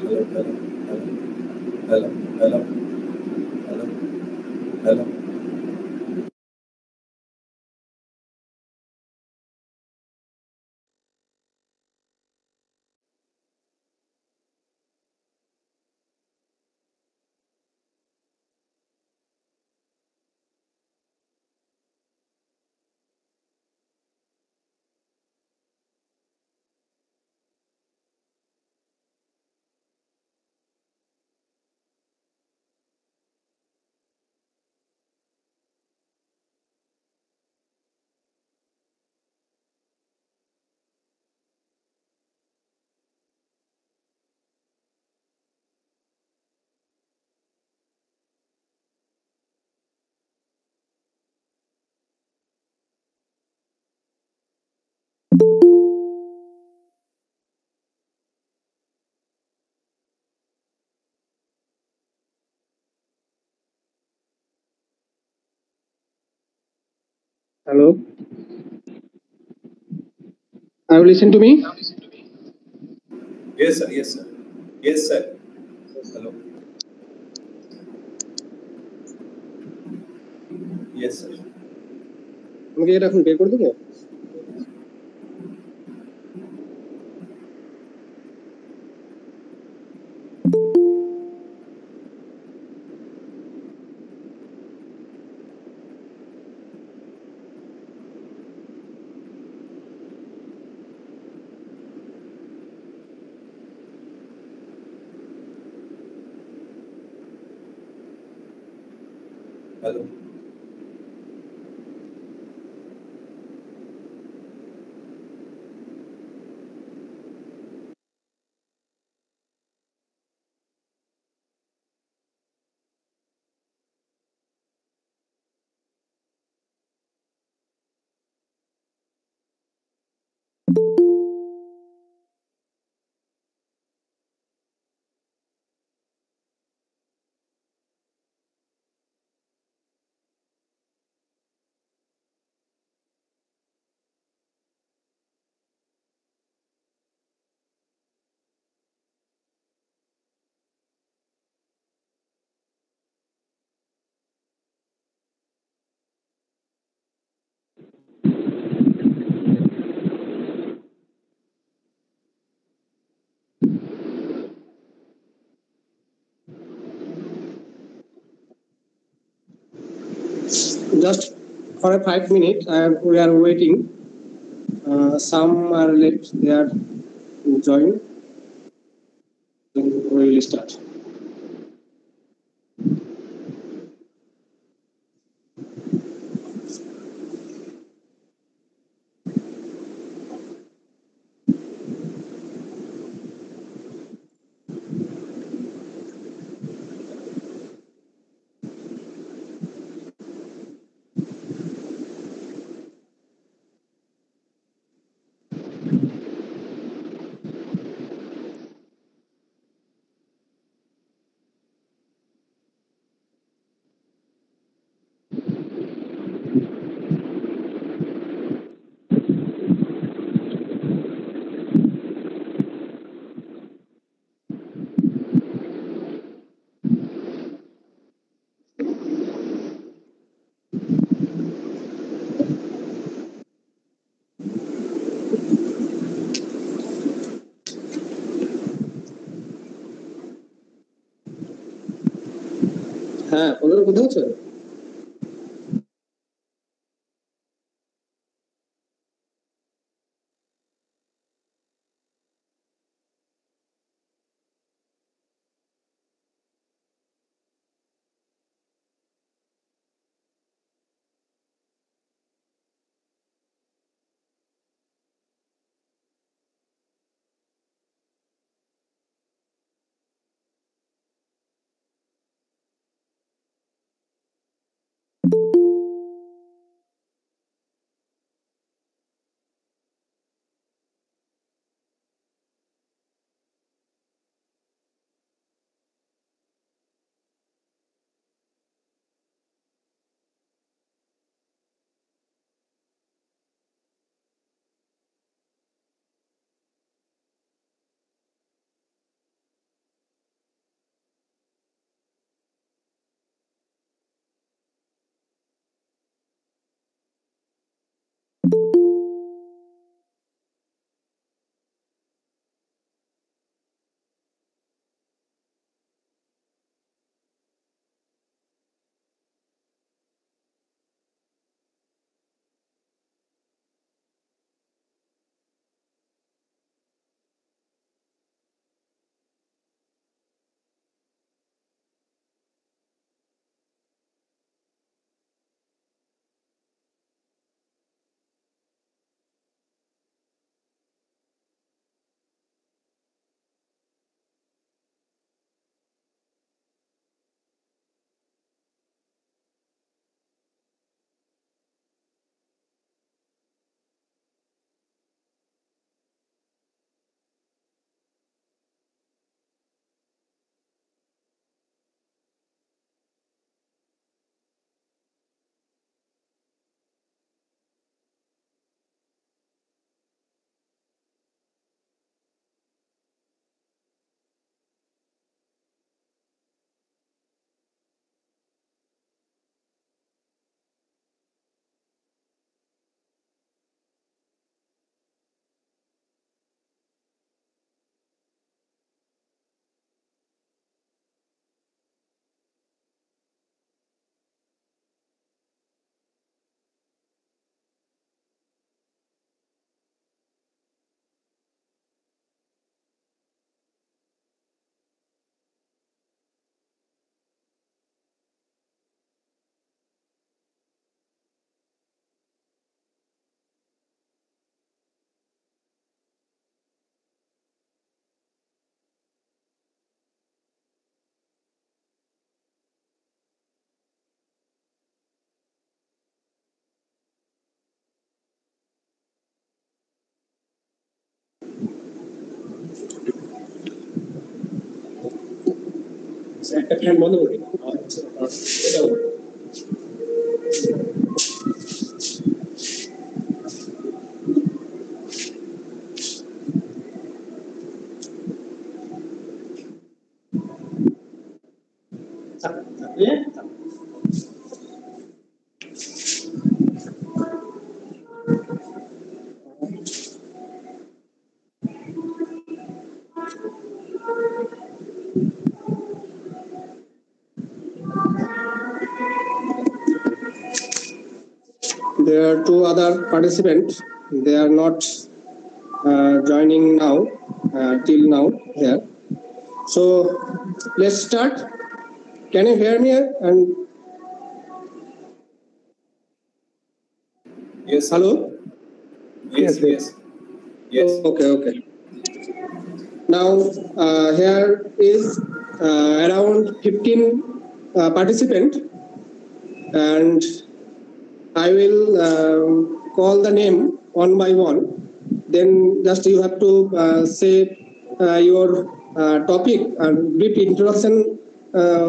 Hello, hello, hello, hello, hello, hello, hello. Hello, have you listened to me? Yes, sir. Yes, sir. Yes, sir. Hello. Yes, sir. আমাকে এটা এখন বের করে দেবো। Hello. Just for a 5 minutes, we are waiting. Some are left, they are joined. Then we will start. হ্যাঁ, ওদের কোথায় হচ্ছে? একটা ফ্যান বন্ধ করে দিন। There are two other participants. They are not joining now, till now here. So let's start. Can you hear me? And Yes. hello? Yes. Yes. Yes. Okay. Now here is around 15 participants, and I will call the name one by one. Then just you have to say your topic and brief introduction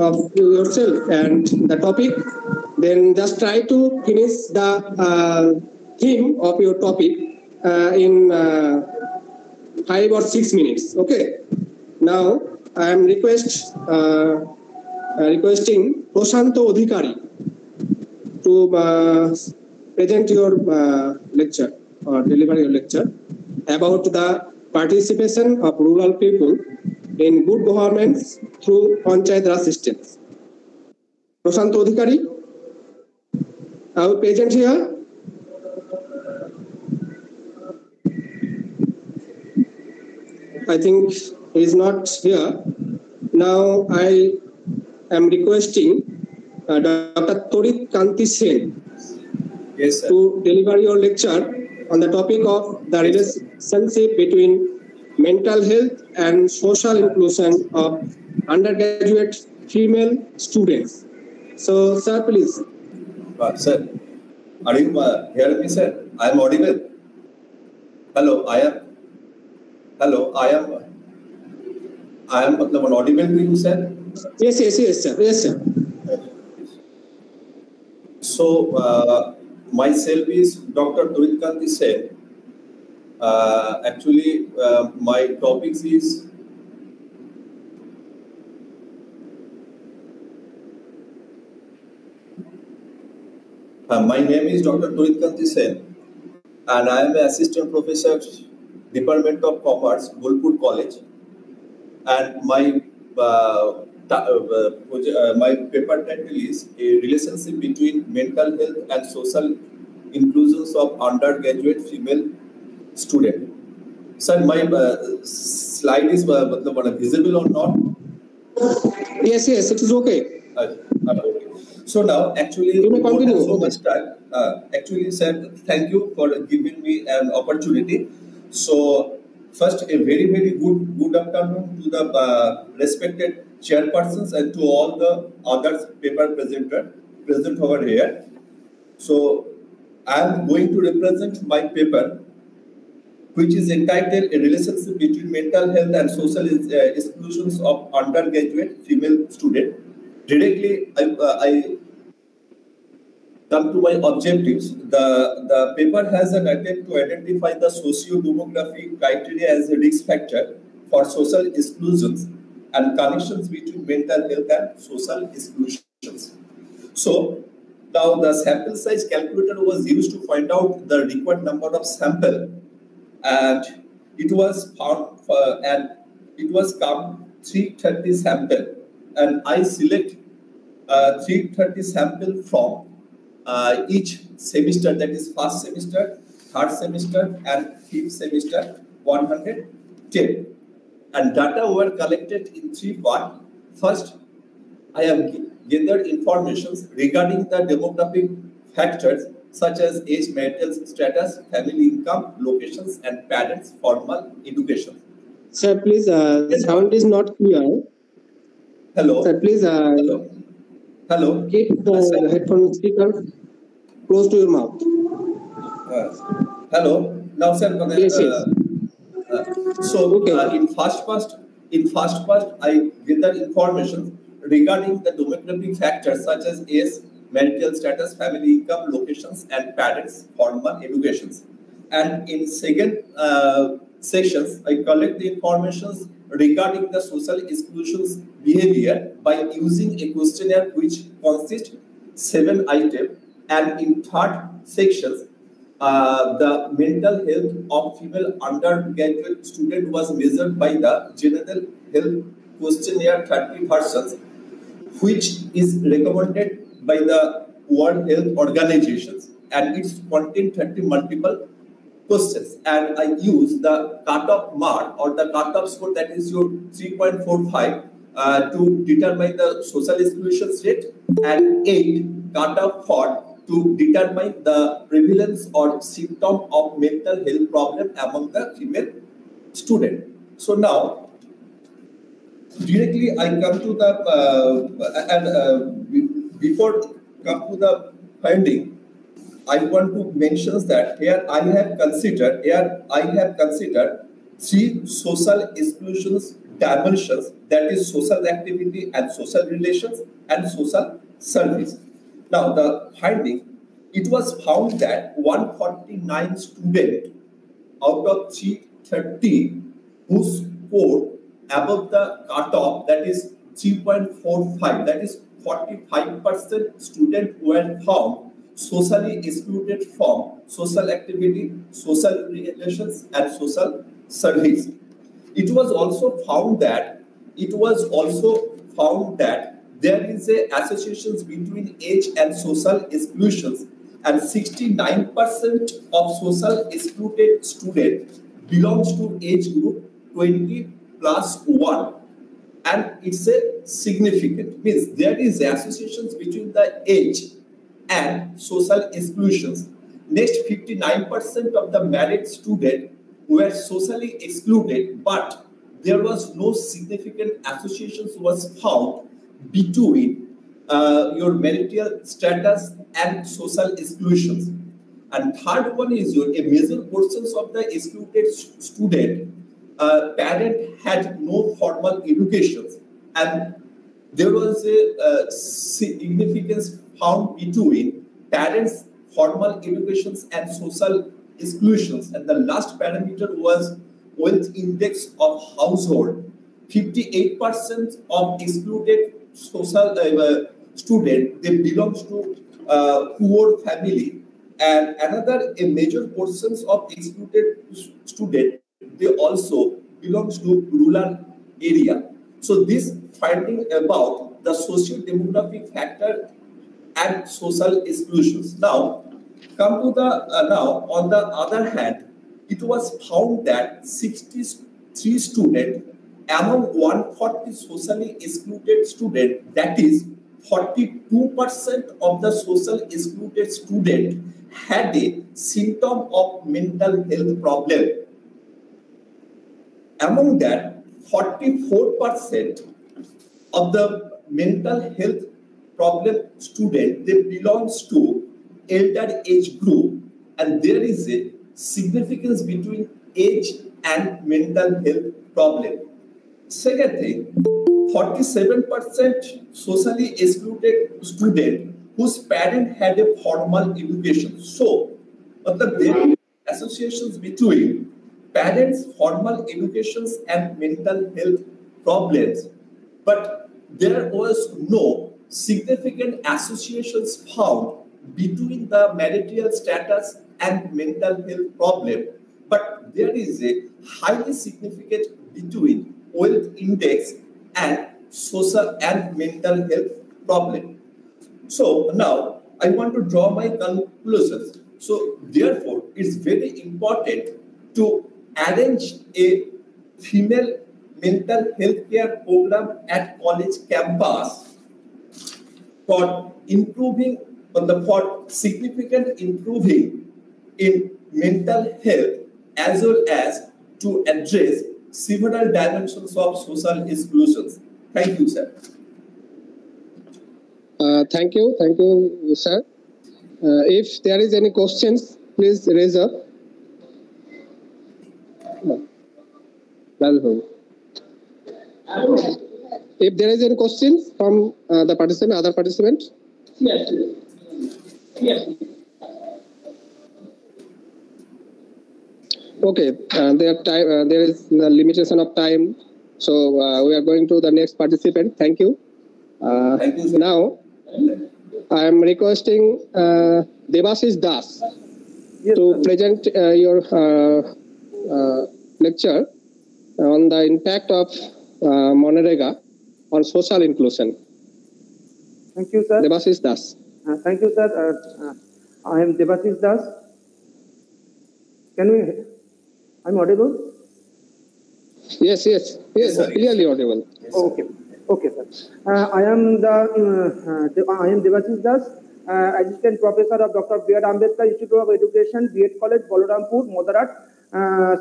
of yourself and the topic. Then just try to finish the theme of your topic in 5 or 6 minutes. Okay. Now I am requesting Prashanto Odhikari to present your lecture or deliver your lecture about the participation of rural people in good governance through Panchayat Raj systems. Prashanto Odhikari, are you present here? I think he is not here. Now I am requesting Dr. Torit Kanti Sen Yes, sir. to deliver your lecture on the topic of the relationship between mental health and social inclusion of undergraduate female students. So, sir, please. Sir, are you hearing me, sir? I am audible. Hello, I am audible to you, sir. Yes, sir. So, myself is Dr. Torit Kanti Sen. Actually, my topics is my name is Dr. Torit Kanti Sen, and I am an assistant professor, Department of Commerce, Bolpur College, and my my paper title is a relationship between mental health and social inclusions of undergraduate female student. Sir, my slide is visible or not? Yes, it is okay. Okay. So now, actually, You may continue. so much time. Actually, sir, thank you for giving me an opportunity. So, first, a very, very good afternoon to the respected chairpersons and to all the other paper present over here. So, I am going to represent my paper, which is entitled A Relationship Between Mental Health and Social Exclusions of Undergraduate Female Student. Directly, I come to my objectives. The paper has an attempt to identify the socio-demographic criteria as a risk factor for social exclusions and connections between mental health and social exclusions. So, now the sample size calculator was used to find out the required number of sample, and it was found and it was come 330 sample, and I select 330 sample from each semester, that is first semester, third semester and fifth semester, 110, and data were collected in three parts. First, I have gathered information regarding the demographic factors such as age, marital status, family income, locations, and parents' formal education. Sir, please, the sound is not clear. Hello. Sir, please Hello. keep the headphone speaker close to your mouth. Hello. Now, sir. Yes. So, Okay. in first part, I gather information regarding the demographic factors such as age, marital status, family income, locations, and parents' formal educations. And in second sections, I collect the informations regarding the social exclusions behavior by using a questionnaire which consists 7 items. And in third sections, the mental health of female undergraduate student was measured by the General Health Questionnaire 30 versions, which is recommended by the World Health Organizations, and it's contain 30 multiple questions. And I use the cutoff mark or the cutoff score, that is your 3.45, to determine the social exclusion rate, and 8 cutoff for to determine the prevalence or symptom of mental health problem among the female student. So now, directly I come to the before come to the finding, I want to mention that here I have considered 3 social exclusions dimensions, that is social activity and social relations and social service. Now the finding, it was found that 149 students out of 330 who scored above the cutoff, that is 3.45, that is 45% students were found socially excluded from social activity, social relations, and social service. It was also found that there is a associations between age and social exclusions, and 69% of social excluded students belongs to age group 20 plus 1, and it's a significant, means there is associations between the age and social exclusions. Next, 59% of the married students were socially excluded, but there was no significant associations was found between your marital status and social exclusions. And third one is a major portions of the excluded student parent had no formal education, and there was a significance found between parents' formal educations and social exclusions. And the last parameter was wealth index of household. 58% of excluded social student, they belongs to poor family, and another a major portions of excluded student, they also belongs to rural area. So this finding about the socio-demographic factor and social exclusions. Now, come to the now on the other hand, it was found that 63 students among 140 socially excluded students, that is 42% of the social excluded students had a symptom of mental health problem. Among that, 44% of the mental health problem student, they belongs to elder age group, and there is a significance between age and mental health problem. Second thing, 47% socially excluded student whose parent had a formal education. So, there are associations between parents' formal educations and mental health problems, but there was no significant associations found between the marital status and mental health problem, but there is a highly significant between wealth index and social and mental health problem. So now I want to draw my conclusions. So therefore, it's very important to arrange a female mental health care program at college campus for improving for significant improving in mental health, as well as to address several dimensions of social exclusions. Thank you, sir. Thank you, sir. If there is any questions, please raise up. No. If there is any question from the participant, other participants? Yes. Yes. Okay, there is a limitation of time, so we are going to the next participant. Thank you. Thank you, sir. Now, I am requesting Debasis Das to present your lecture on the impact of Monrega on social inclusion. Thank you, sir. Debasis Das. Thank you, sir. I am Debasis Das. I'm audible? Yes, sir. clearly audible. Yes, sir. Okay, sir. I am Debasis Das, Assistant Professor of Dr. B.R. Ambedkar Institute of Education, Dept College, Balarampur, Modarat,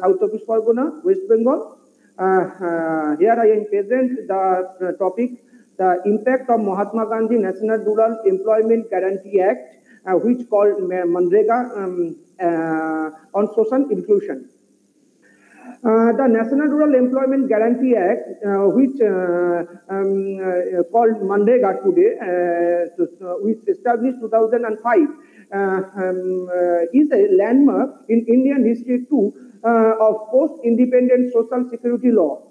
South Chব্বিশ Pargona, West Bengal. Here I am present the topic, the impact of Mahatma Gandhi National Rural Employment Guarantee Act, which called Manrega, on social inclusion. The National Rural Employment Guarantee Act, which called Manrega today, which established 2005, is a landmark in Indian history too of post-independent social security law.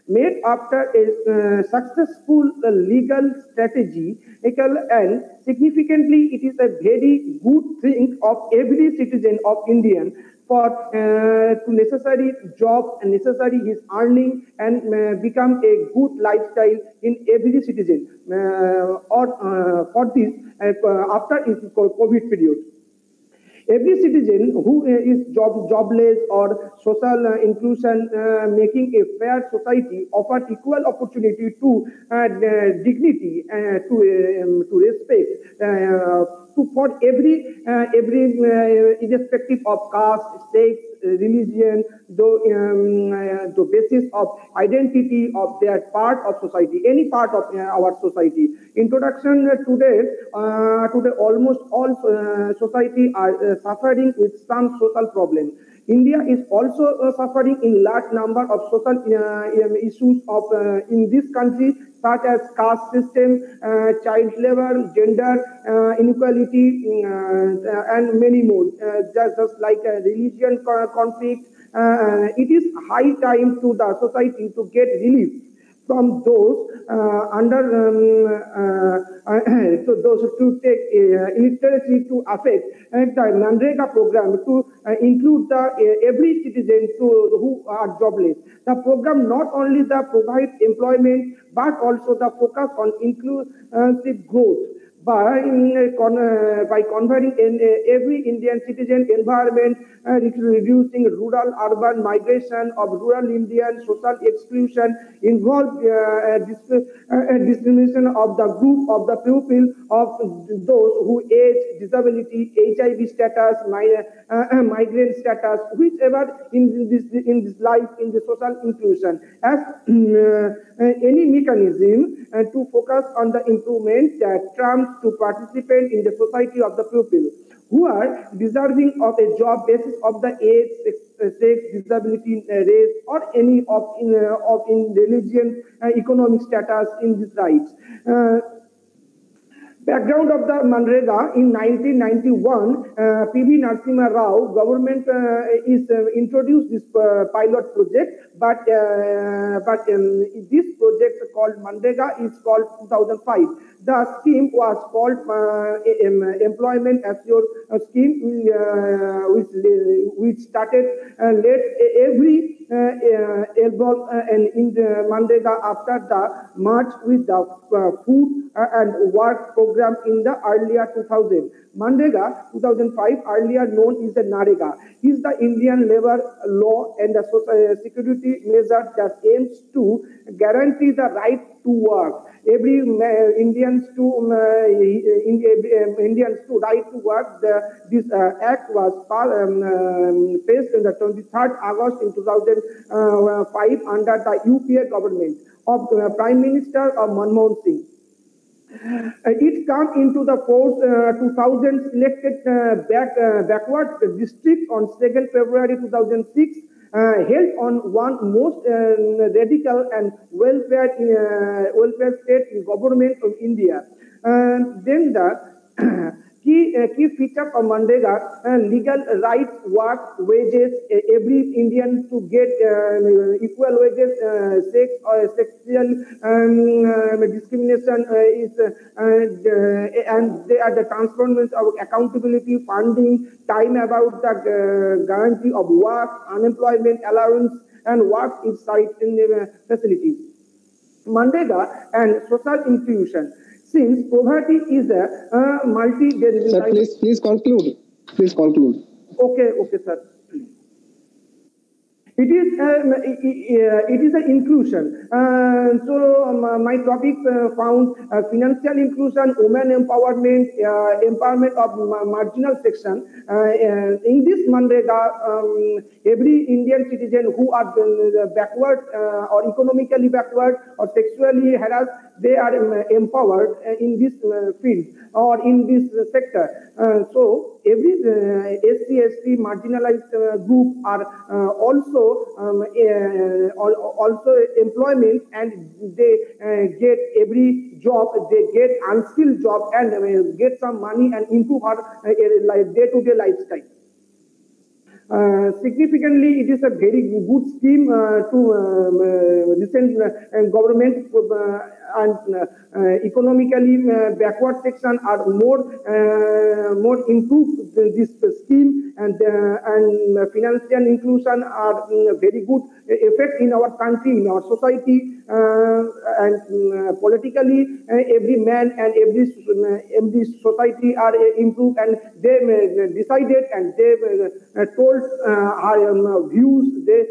Made after a successful legal strategy, and significantly, it is a very good thing of every citizen of Indian for to necessary job and necessary his earning and become a good lifestyle in every citizen for this after COVID period. Every citizen who is jobless or social inclusion, making a fair society, offer equal opportunity to dignity, to respect, for every irrespective of caste, sex, religion, the basis of identity of their part of society, any part of our society. Introduction today, almost all society are suffering with some social problem. India is also suffering in large number of social issues of in this country, such as caste system, child labor, gender inequality, and many more. Just like religion conflict, it is high time to the society to get relief from those those to take illiteracy to affect the Manrega program to include the every citizen who are jobless. The program not only the provide employment but also the focus on inclusive growth by converting every Indian citizen environment, reducing rural-urban migration of rural Indian, social exclusion, involved discrimination of the group of the pupil of those who age, disability, HIV status, migrant status, whichever in this life in the social inclusion as any mechanism to focus on the improvement that trumps to participate in the society of the pupil who are deserving of a job basis of the age, sex, disability, race, or any of in religion, economic status in these rights. Background of the Manrega in 1991, P.V. Narasimha Rao government is introduced this pilot project, but this project called Manrega is called 2005. The scheme was called Employment Assure Scheme, which started let every and in the Manrega after the merge with the food and work program in the earlier 2000. Manrega 2005, earlier known as the Narega, is the Indian labor law and the social security measure that aims to guarantee the right to work. Every Indians to right to work. This act was passed on the 23rd August in 2005 under the UPA government of Prime Minister Manmohan Singh. It came into the force 2000 selected backward district on 2nd February 2006. held on one most radical and welfare state in government of India. Then the key feature of Mandega, legal rights, work, wages, every Indian to get equal wages, sexual discrimination and they are the transformation of accountability, funding, time about the guarantee of work, unemployment allowance, and work inside in the facilities. Mandega and social inclusion. Since poverty is a multi-dimensional. Sir, please conclude. Please conclude. Okay, sir. It is an inclusion. My topic found financial inclusion, women empowerment, empowerment of marginal section. In this Mandega, every Indian citizen who are backward or economically backward or sexually harassed, they are empowered in this field or in this sector. So every SC marginalized group are also employment, and they get every job, they get unskilled job and get some money and improve our day-to-day lifestyle. Significantly, it is a very good scheme to recent government and economically backward section are more improved this scheme, and financial inclusion are very good effect in our country, in our society, and politically every man and every society are improved, and they decided and they told our views, they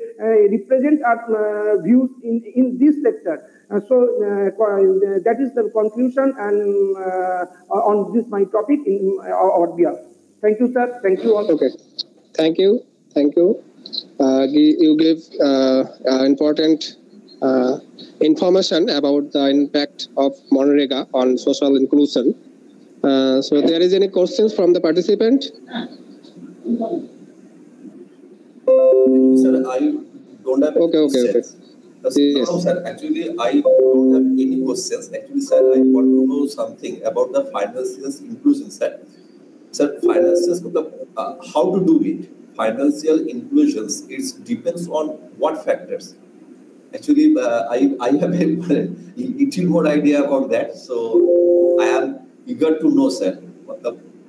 represent our views in this sector. That is the conclusion and on this my topic in our behalf. Thank you, sir. Thank you all. Okay. Thank you. You gave important information about the impact of Monrega on social inclusion. So, there is any questions from the participant? Sir, I don't have any questions. Yes. No, sir. Actually, I don't have any questions. Actually, sir, I want to know something about the financial inclusion, sir. Sir, how to do it? Financial inclusions, it depends on what factors. Actually, I have a little more idea about that. So, I am eager to know, sir,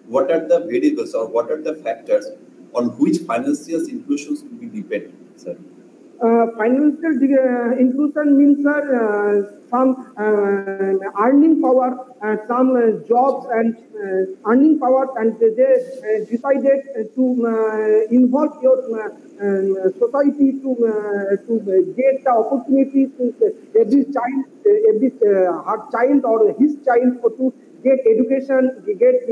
what are the variables or what are the factors on which financial inclusions will be depend, sir? Financial inclusion means some earning power, some jobs and earning power, and they decided to involve your society to get the opportunity to every her child or his child to get education, get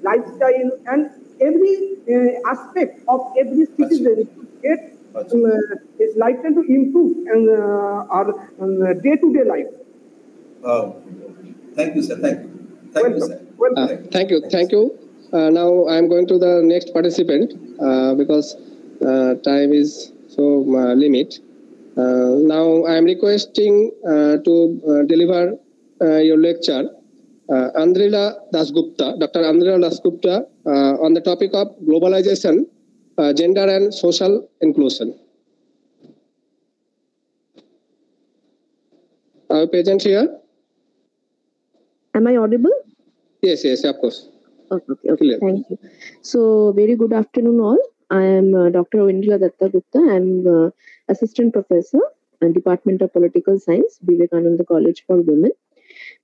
lifestyle, and every aspect of every citizen to get his lifestyle to improve and our day-to-day life. Thank you, sir. Thank you, sir. Thank you. Now I am going to the next participant because time is so limit. Now I am requesting to deliver your lecture, Andrila Dasgupta, Dr. Andrila Dasgupta, on the topic of globalization, gender and social inclusion. Are you present here? Am I audible? Yes, of course. Okay. Thank you. So, very good afternoon, all. I am Dr. Andrila Gupta. I am Assistant Professor and Department of Political Science, Vivekananda College for Women,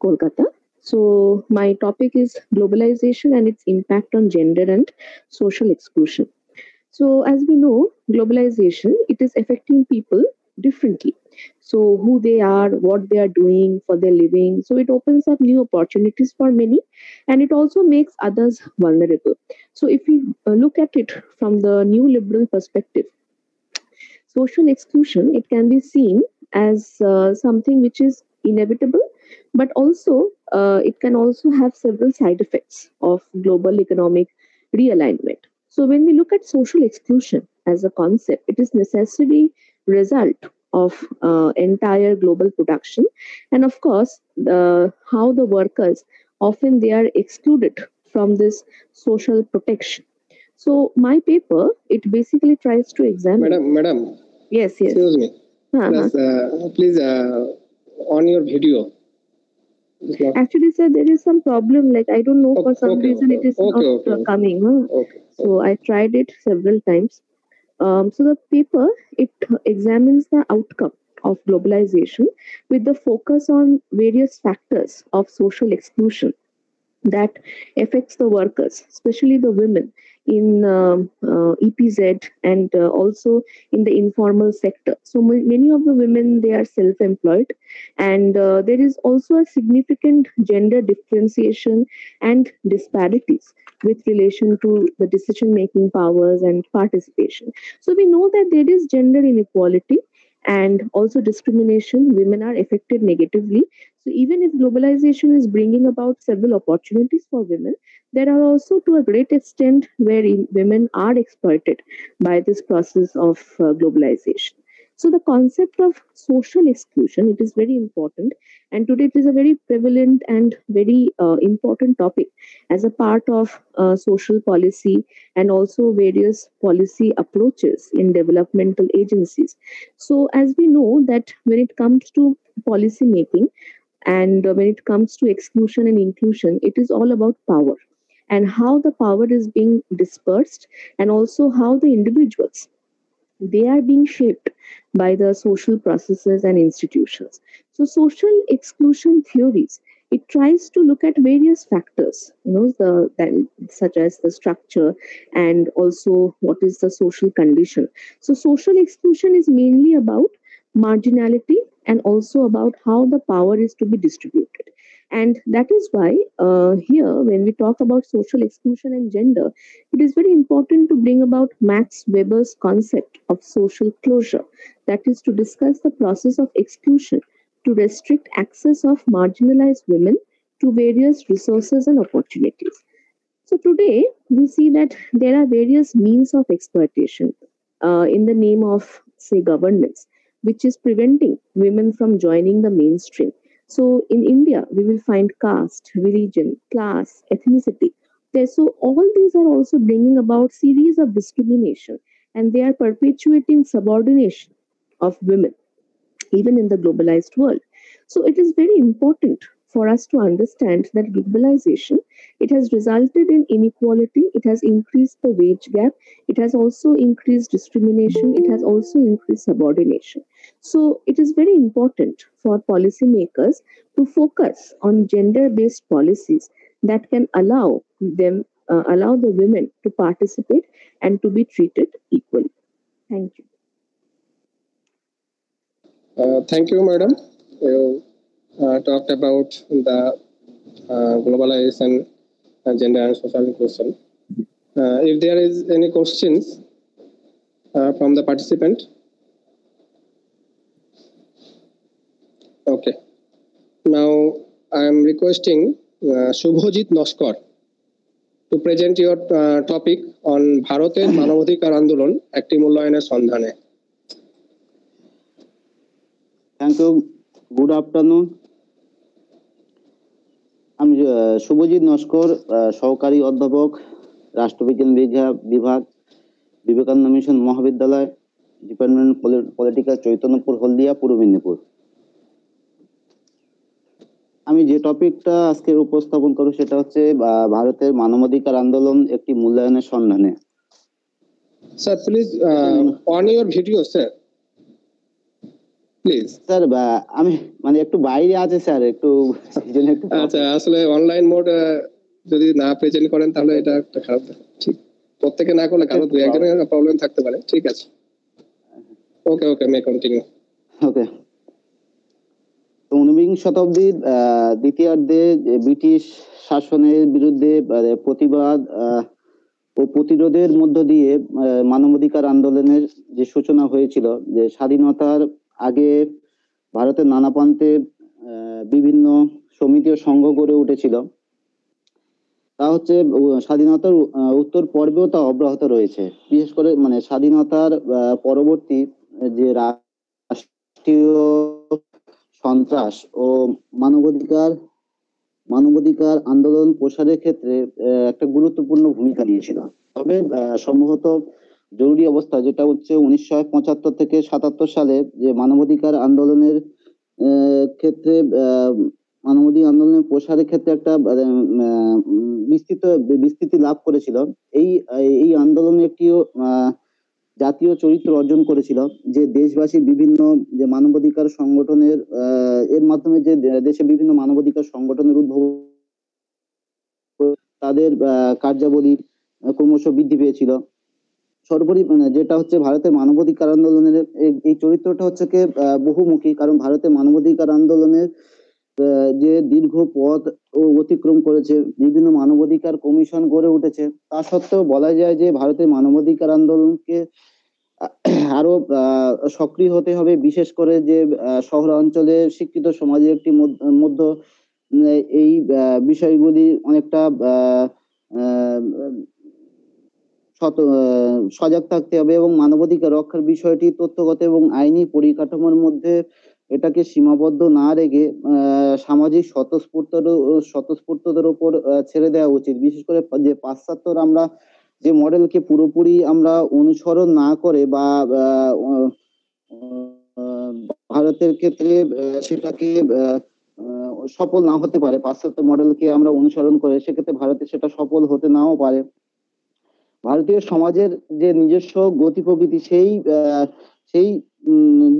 Kolkata. So, my topic is globalization and its impact on gender and social exclusion. So, as we know, globalization, it is affecting people differently. So, who they are, what they are doing for their living. So, it opens up new opportunities for many, and it also makes others vulnerable. So, if we look at it from the new liberal perspective, social exclusion, it can be seen as something which is inevitable, but also it can also have several side effects of global economic realignment. So when we look at social exclusion as a concept, it is necessary result of entire global production, and of course, how the workers often they are excluded from this social protection. So my paper it basically tries to examine. Madam. Yes. Excuse me. Uh-huh. Please on your video. Actually, sir, there is some problem. Like I don't know for some reason it is not coming. Okay. So I tried it several times. So the paper it examines the outcome of globalization with the focus on various factors of social exclusion that affects the workers, especially the women in EPZ and also in the informal sector. So many of the women they are self-employed, and there is also a significant gender differentiation and disparities with relation to the decision-making powers and participation. So we know that there is gender inequality and also discrimination. Women are affected negatively. So even if globalization is bringing about several opportunities for women, there are also to a great extent where women are exploited by this process of globalization. So the concept of social exclusion it is very important, and today it is a very prevalent and very important topic as a part of social policy and also various policy approaches in developmental agencies. So as we know that when it comes to policy making, and when it comes to exclusion and inclusion, it is all about power and how the power is being dispersed, and also how the individuals they are being shaped by the social processes and institutions. So social exclusion theories it tries to look at various factors, such as the structure and also what is the social condition. So social exclusion is mainly about marginality and also about how the power is to be distributed. And that is why here, when we talk about social exclusion and gender, it is very important to bring about Max Weber's concept of social closure, that is, to discuss the process of exclusion to restrict access of marginalized women to various resources and opportunities. So today, we see that there are various means of exploitation in the name of, say, governance, which is preventing women from joining the mainstream. So in India, we will find caste, religion, class, ethnicity. So all these are also bringing about series of discrimination, and they are perpetuating subordination of women even in the globalized world. So it is very important for us to understand that globalization it has resulted in inequality, it has increased the wage gap, it has also increased discrimination, it has also increased subordination. So it is very important for policymakers to focus on gender based policies that can allow the women to participate and to be treated equally. Thank you. Thank you, madam. You talked about the globalization, gender and social inclusion. If there is any questions from the participant. Okay. Now I am requesting Shubhojit Noskar to present your topic on ভারতের মানবাধিকার আন্দোলন একটি মূল্যায়নের সন্ধানে. Thank you. Good afternoon. আমি শুভজিৎ নস্কর, সহকারী অধ্যাপক, রাষ্ট্রবিজ্ঞান বিভাগ, বিবেকানন্দ মিশন মহাবিদ্যালয়, ডিপার্টমেন্ট পলিটিক্যাল, চৈতন্যপুর, হলদিয়া, পূর্ব মেদিনীপুর। আমি যে টপিকটা আজকে উপস্থাপন করব সেটা হচ্ছে ভারতের মানবাধিকার আন্দোলন একটি মূল্যায়নের সন্ধানে। Sir please on your video sir please. Sir আমি মানে একটু বাইরে আছে স্যার, একটু আচ্ছা, আসলে অনলাইন মোড যদি না প্রেজেন্ট করেন তাহলে এটা একটা খারাপ দেখায়। ঠিক, প্রত্যেকে না করলে কারো দুই একজনের প্রবলেম থাকতে পারে। ঠিক আছে, ওকে ওকে, মে কন্টিনিউ। ওকে। 19বিংশ শতাব্দীর দ্বিতীয়ার্ধে ব্রিটিশ শাসনের বিরুদ্ধে প্রতিবাদ ও প্রতিরোধের মধ্য দিয়ে মানবাধিকার আন্দোলনের যে সূচনা হয়েছিল, যে স্বাধীনতার আগে ভারতের নানা প্রান্তে বিভিন্ন সমিতি ও সংঘ গড়ে উঠেছিল। তা হচ্ছে স্বাধীনতার উত্তর পর্বেও তা অব্যাহত রয়েছে। বিশেষ করে মানে স্বাধীনতার পরবর্তী যে রাষ্ট্রীয় সন্ত্রাস ও মানবাধিকার মানবাধিকার আন্দোলন প্রসারের ক্ষেত্রে একটা গুরুত্বপূর্ণ ভূমিকা নিয়েছিল। তবে সম্ভবত জরুরি অবস্থা, যেটা হচ্ছে 1975 থেকে 77 সালে যে মানবাধিকার আন্দোলনের ক্ষেত্রে মানবাধিকার আন্দোলনের প্রসারের ক্ষেত্রে একটা বিস্তৃতি লাভ করেছিল। এই এই আন্দোলন একটি জাতীয় চরিত্র অর্জন করেছিল, যে দেশবাসী বিভিন্ন যে মানবাধিকার সংগঠনের এর মাধ্যমে যে দেশে বিভিন্ন মানবাধিকার সংগঠনের উদ্ভব, তাদের কার্যাবলী ক্রমশ বৃদ্ধি পেয়েছিল। সর্বোপরি যেটা হচ্ছে ভারতের মানবাধিকার আন্দোলনের এই চরিত্রটা হচ্ছে কি বহুমুখী, কারণ ভারতের মানবাধিকার আন্দোলনের যে দীর্ঘ পথ ও অতিক্রম করেছে, বিভিন্ন মানবাধিকার কমিশন গড়ে উঠেছে, তা সত্ত্বেও বলা যায় যে ভারতের মানবাধিকার আন্দোলনকে আরো সক্রিয় হতে হবে। বিশেষ করে যে শহরাঞ্চলে শিক্ষিত সমাজের একটি মধ্য এই বিষয়গুলি অনেকটা সজাগ থাকতে হবে এবং মানবাধিকার রক্ষার বিষয়টি তথ্যগত এবং আইনি পরিকাঠামোর মধ্যে এটাকে সীমাবদ্ধ না রেখে সামাজিক স্বতঃস্ফূর্তদের উপর ছেড়ে দেওয়া উচিত। বিশেষ করে যে পাশ্চাত্যর আমরা যে মডেলকে পুরোপুরি আমরা অনুসরণ না করে বা ভারতের ক্ষেত্রে সেটাকে সফল না হতে পারে, পাশ্চাত্য মডেলকে আমরা অনুসরণ করে সেক্ষেত্রে ভারতে সেটা সফল হতে নাও পারে। ভারতীয় সমাজের যে নিজস্ব গতি প্রকৃতি সেই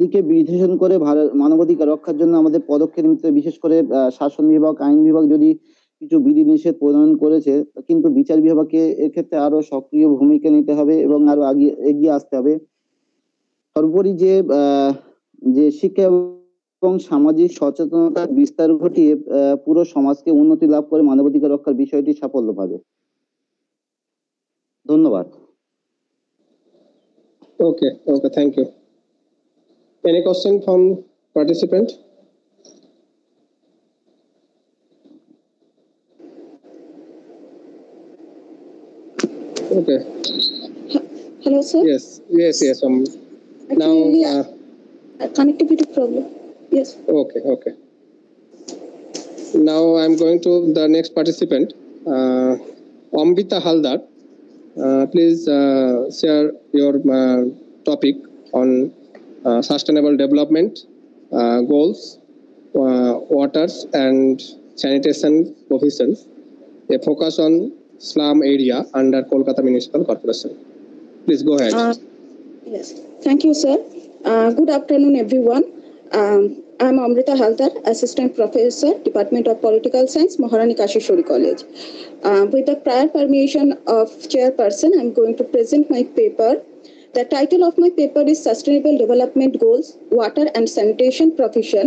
দিকে বিবেচনা করে মানবাধিকার রক্ষার জন্য আমাদের পদক্ষেপ নিতে, বিশেষ করে শাসন বিভাগ, আইন বিভাগ যদি কিছু বিধিনিষেধ প্রদান করেছে, কিন্তু বিচার বিভাগকে এক্ষেত্রে আরো সক্রিয় ভূমিকা নিতে হবে এবং আরো এগিয়ে আসতে হবে। সর্বোপরি যে শিক্ষা এবং সামাজিক সচেতনতার বিস্তার ঘটিয়ে পুরো সমাজকে উন্নতি লাভ করে মানবাধিকার রক্ষার বিষয়টি সাফল্য পাবে। ধন্যবাদ। Okay, thank you. Any question from participant? Okay. Hello, sir. Yes. Now connectivity problem. Yes. Okay. Now I'm going to the next participant, Amrita Haldar. Please share your topic on sustainable development goals, waters and sanitation provisions, a focus on slum area under Kolkata Municipal Corporation. Please go ahead. Yes, thank you, sir. Good afternoon, everyone. I'm Amrita Haldar, Assistant Professor, Department of Political Science, Maharani Kashishwari College. With the prior permission of Chairperson, I'm going to present my paper. The title of my paper is Sustainable Development Goals, Water and Sanitation Provision,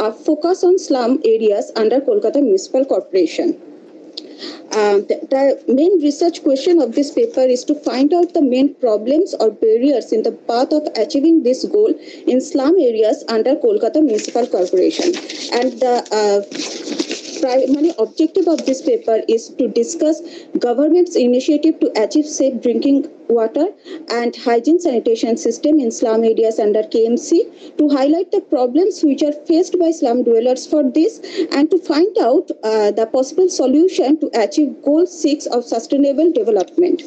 a focus on slum areas under Kolkata Municipal Corporation. The main research question of this paper is to find out the main problems or barriers in the path of achieving this goal in slum areas under Kolkata Municipal Corporation. And the primary objective of this paper is to discuss government's initiative to achieve safe drinking water and hygiene sanitation system in slum areas under KMC, to highlight the problems which are faced by slum dwellers for this, and to find out the possible solution to achieve goal 6 of sustainable development.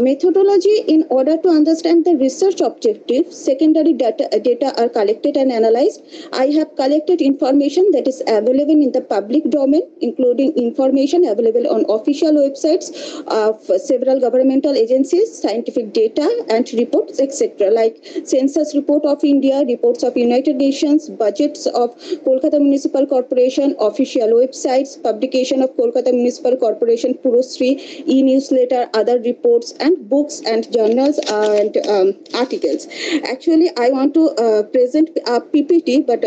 Methodology: in order to understand the research objective, secondary data are collected and analyzed. I have collected information that is available in the public domain, including information available on official websites of several governmental agencies, scientific data and reports, etc., like Census Report of India, reports of United Nations, budgets of Kolkata Municipal Corporation, official websites, publication of Kolkata Municipal Corporation Purusri, e-newsletter, other reports, and books and journals and articles. Actually, I want to present a PPT, but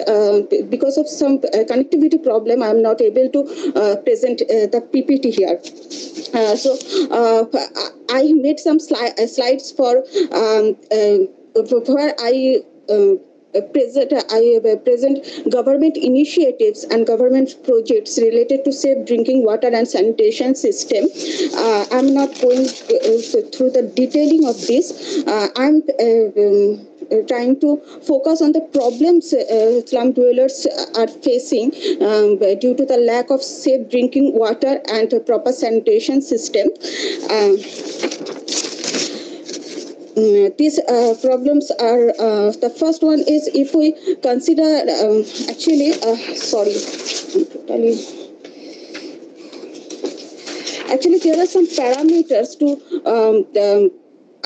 because of some connectivity problem, I am not able to present the PPT here. So I made some slides for where I present government initiatives and government projects related to safe drinking water and sanitation system. I'm not going through the detailing of this. I'm trying to focus on the problems slum dwellers are facing due to the lack of safe drinking water and proper sanitation system. These problems are the first one is if we consider actually there are some parameters to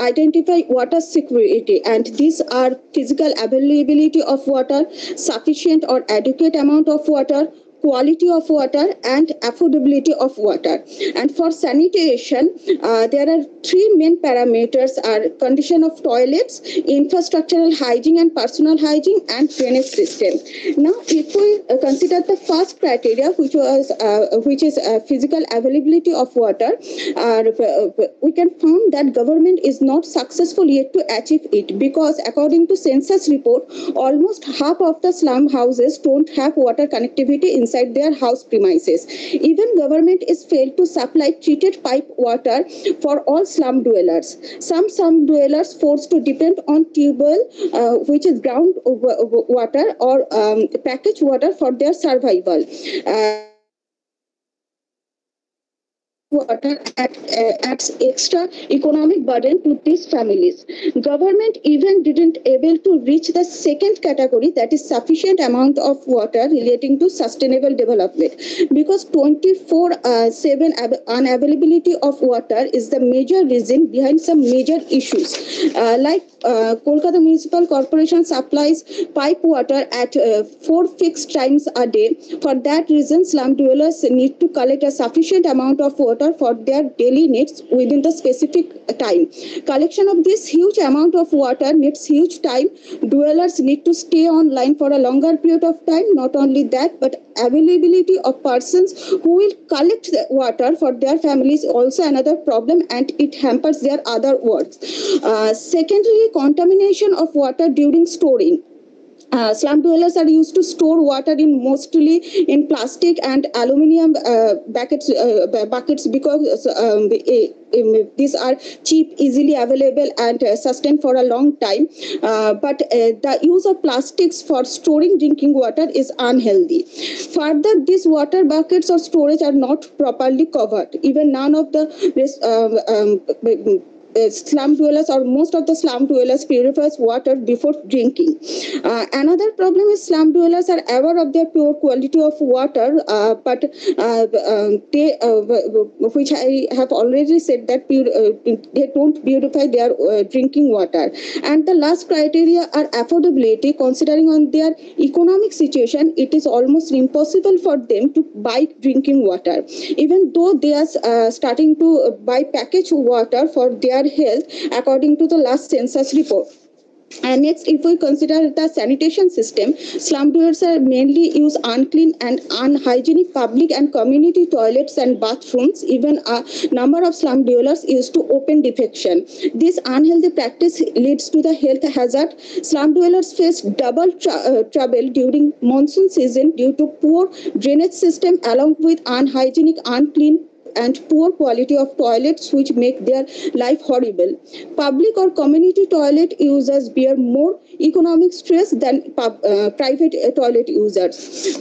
identify water security, and these are physical availability of water, sufficient or adequate amount of water, quality of water, and affordability of water. And for sanitation, there are three main parameters: are condition of toilets, infrastructural hygiene and personal hygiene, and drainage system. Now, if we consider the first criteria, which is physical availability of water, we can find that government is not successful yet to achieve it, because according to census report, almost half of the slum houses don't have water connectivity inside their house premises. Even government is failed to supply treated pipe water for all slum dwellers. Some slum dwellers forced to depend on tubewell, which is ground water or packaged water for their survival. Water adds extra economic burden to these families. Government even didn't able to reach the second category, that is sufficient amount of water relating to sustainable development, because 24/7 unavailability of water is the major reason behind some major issues. Like Kolkata Municipal Corporation supplies pipe water at 4 fixed times a day. For that reason, slum dwellers need to collect a sufficient amount of water for their daily needs within the specific time. Collection of this huge amount of water needs huge time. Dwellers need to stay online for a longer period of time. Not only that, but availability of persons who will collect the water for their families is also another problem, and it hampers their other works. Secondly, contamination of water during storing. Slum dwellers are used to store water in mostly in plastic and aluminium buckets because these are cheap, easily available, and sustained for a long time. But the use of plastics for storing drinking water is unhealthy. Further, these water buckets or storage are not properly covered. Even none of the slum dwellers or most of the slum dwellers purifies water before drinking. Another problem is slum dwellers are aware of their pure quality of water, but they, which I have already said, that they don't purify their drinking water. And the last criteria are affordability. Considering on their economic situation, it is almost impossible for them to buy drinking water, even though they are starting to buy packaged water for their health, according to the last census report. And next, if we consider the sanitation system, slum dwellers are mainly use unclean and unhygienic public and community toilets and bathrooms. Even a number of slum dwellers used to open defecation. This unhealthy practice leads to the health hazard. Slum dwellers face double trouble during monsoon season due to poor drainage system, along with unhygienic, unclean and poor quality of toilets, which make their life horrible. Public or community toilet users bear more economic stress than private toilet users.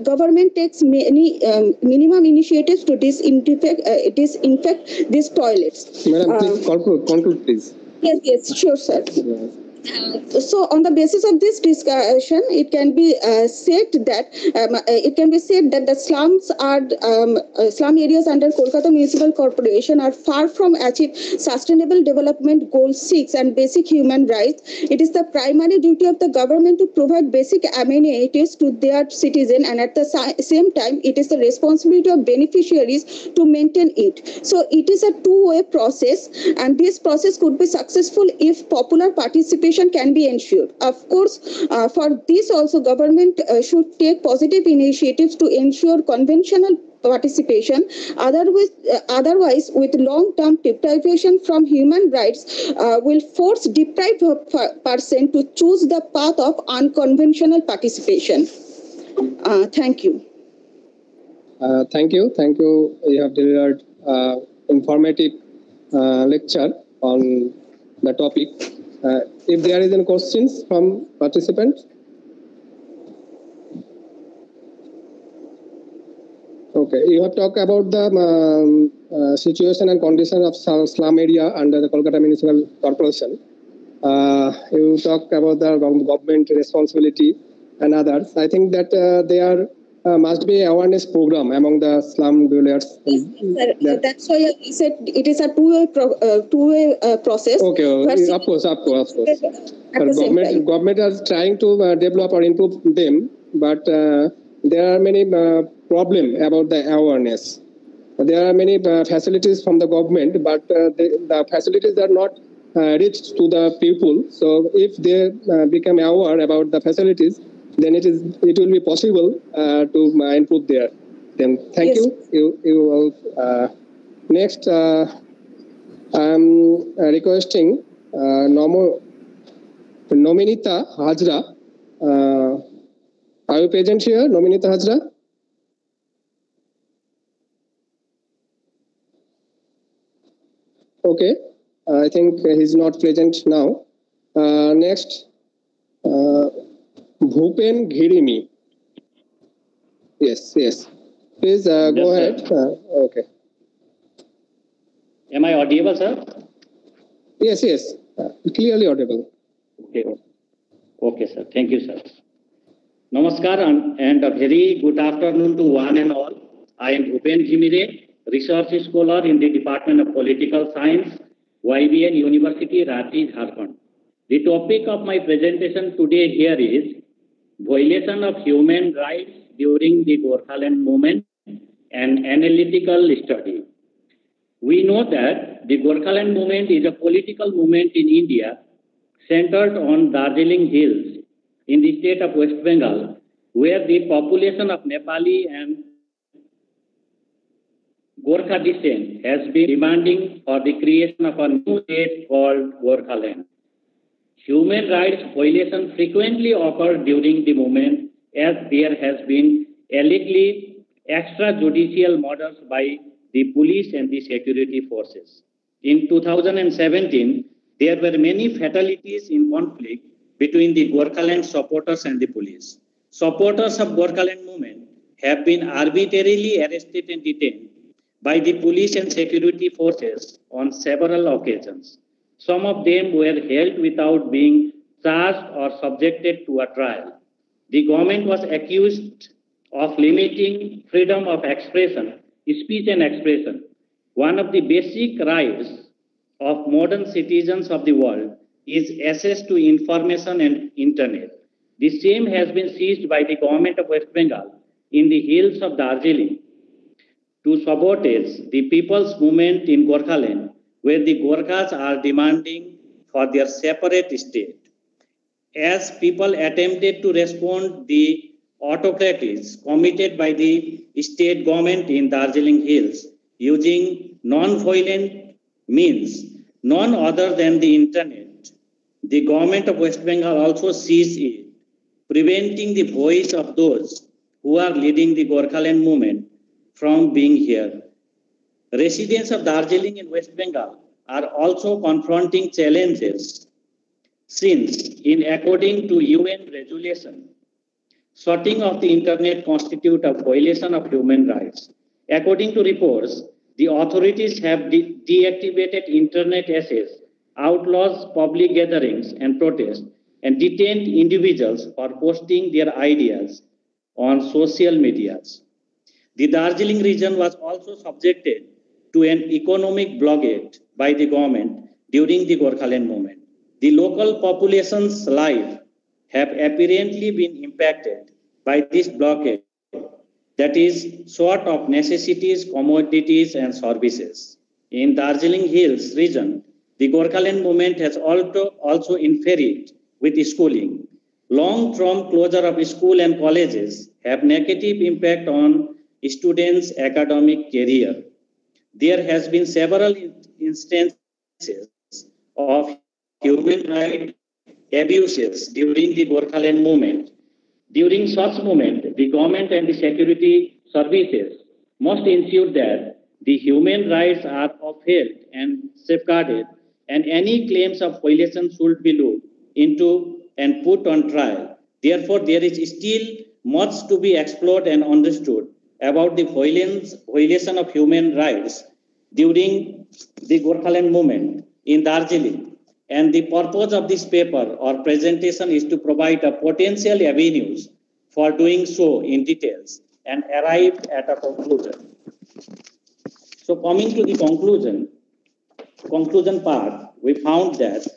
Government takes many minimum initiatives to disinfect these toilets. Madam, please conclude, please. Yes, sure, sir. So, on the basis of this discussion, it can be said that the slums are slum areas under Kolkata Municipal Corporation are far from achieve Sustainable Development Goal 6 and basic human rights. It is the primary duty of the government to provide basic amenities to their citizens, and at the same time, it is the responsibility of beneficiaries to maintain it. So, it is a two-way process, and this process could be successful if popular participation can be ensured. Of course, for this also government should take positive initiatives to ensure conventional participation. Otherwise, with long-term deprivation from human rights, will force deprived person to choose the path of unconventional participation. Thank you. Thank you. Thank you. You have delivered informative lecture on the topic. If there is any questions from participants. Okay, you have talked about the situation and condition of slum area under the Kolkata Municipal Corporation. You talked about the government responsibility and others. I think that there must be awareness program among the slum dwellers. Yes, that's why I said it is a two-way process. Okay, of course. Government is trying to develop or improve them, but there are many problems about the awareness. There are many facilities from the government, but the facilities are not reached to the people. So if they become aware about the facilities, then it will be possible to improve there. Then thank you. You all. Next, I'm requesting Nominita Hajra. Are you present here, Nominita Hajra? Okay, I think he's not present now. Next, Bhupen Ghirimi. Yes. Please go ahead. Okay. Am I audible, sir? Yes. Clearly audible. Okay, sir. Thank you, sir. Namaskar and a very good afternoon to one and all. I am Bhupen Ghimire, research scholar in the Department of Political Science, YBN University, Ranchi, Jharkhand. The topic of my presentation today here is violation of human rights during the Gorkhaland movement and analytical study. We know that the Gorkhaland movement is a political movement in India centered on Darjeeling Hills in the state of West Bengal, where the population of Nepali and Gorkha descent has been demanding for the creation of a new state called Gorkhaland. Human rights violations frequently occur during the movement, as there has been allegedly extrajudicial murders by the police and the security forces. In 2017, there were many fatalities in conflict between the Gorkhaland supporters and the police. Supporters of Gorkhaland movement have been arbitrarily arrested and detained by the police and security forces on several occasions. Some of them were held without being charged or subjected to a trial. The government was accused of limiting freedom of expression, speech and expression, one of the basic rights of modern citizens of the world is access to information and internet. The same has been seized by the government of West Bengal in the hills of Darjeeling to sabotage the people's movement in Gorkhaland, where the Gorkhas are demanding for their separate state. As people attempted to respond, the autocracies committed by the state government in Darjeeling Hills using non-violent means, none other than the internet. The government of West Bengal also seized it, preventing the voice of those who are leading the Gorkhaland movement from being heard. Residents of Darjeeling in West Bengal are also confronting challenges since, in according to UN resolution, shutting off the internet constitutes a violation of human rights. According to reports, the authorities have deactivated internet access, outlaws public gatherings and protests, and detained individuals for posting their ideas on social medias. The Darjeeling region was also subjected to an economic blockade by the government during the Gorkhaland movement. The local population's life have apparently been impacted by this blockade, that is, short of necessities, commodities, and services. In Darjeeling Hills region, the Gorkhaland movement has also interfered with schooling. Long-term closure of school and colleges have negative impact on students' academic career. There has been several instances of human rights abuses during the Gorkhaland movement. During such movement, the government and the security services must ensure that the human rights are upheld and safeguarded, and any claims of violation should be looked into and put on trial. Therefore, there is still much to be explored and understood about the violation of human rights during the Gorkhaland movement in Darjeeling. And the purpose of this paper or presentation is to provide a potential avenues for doing so in details and arrive at a conclusion. So coming to the conclusion part, we found that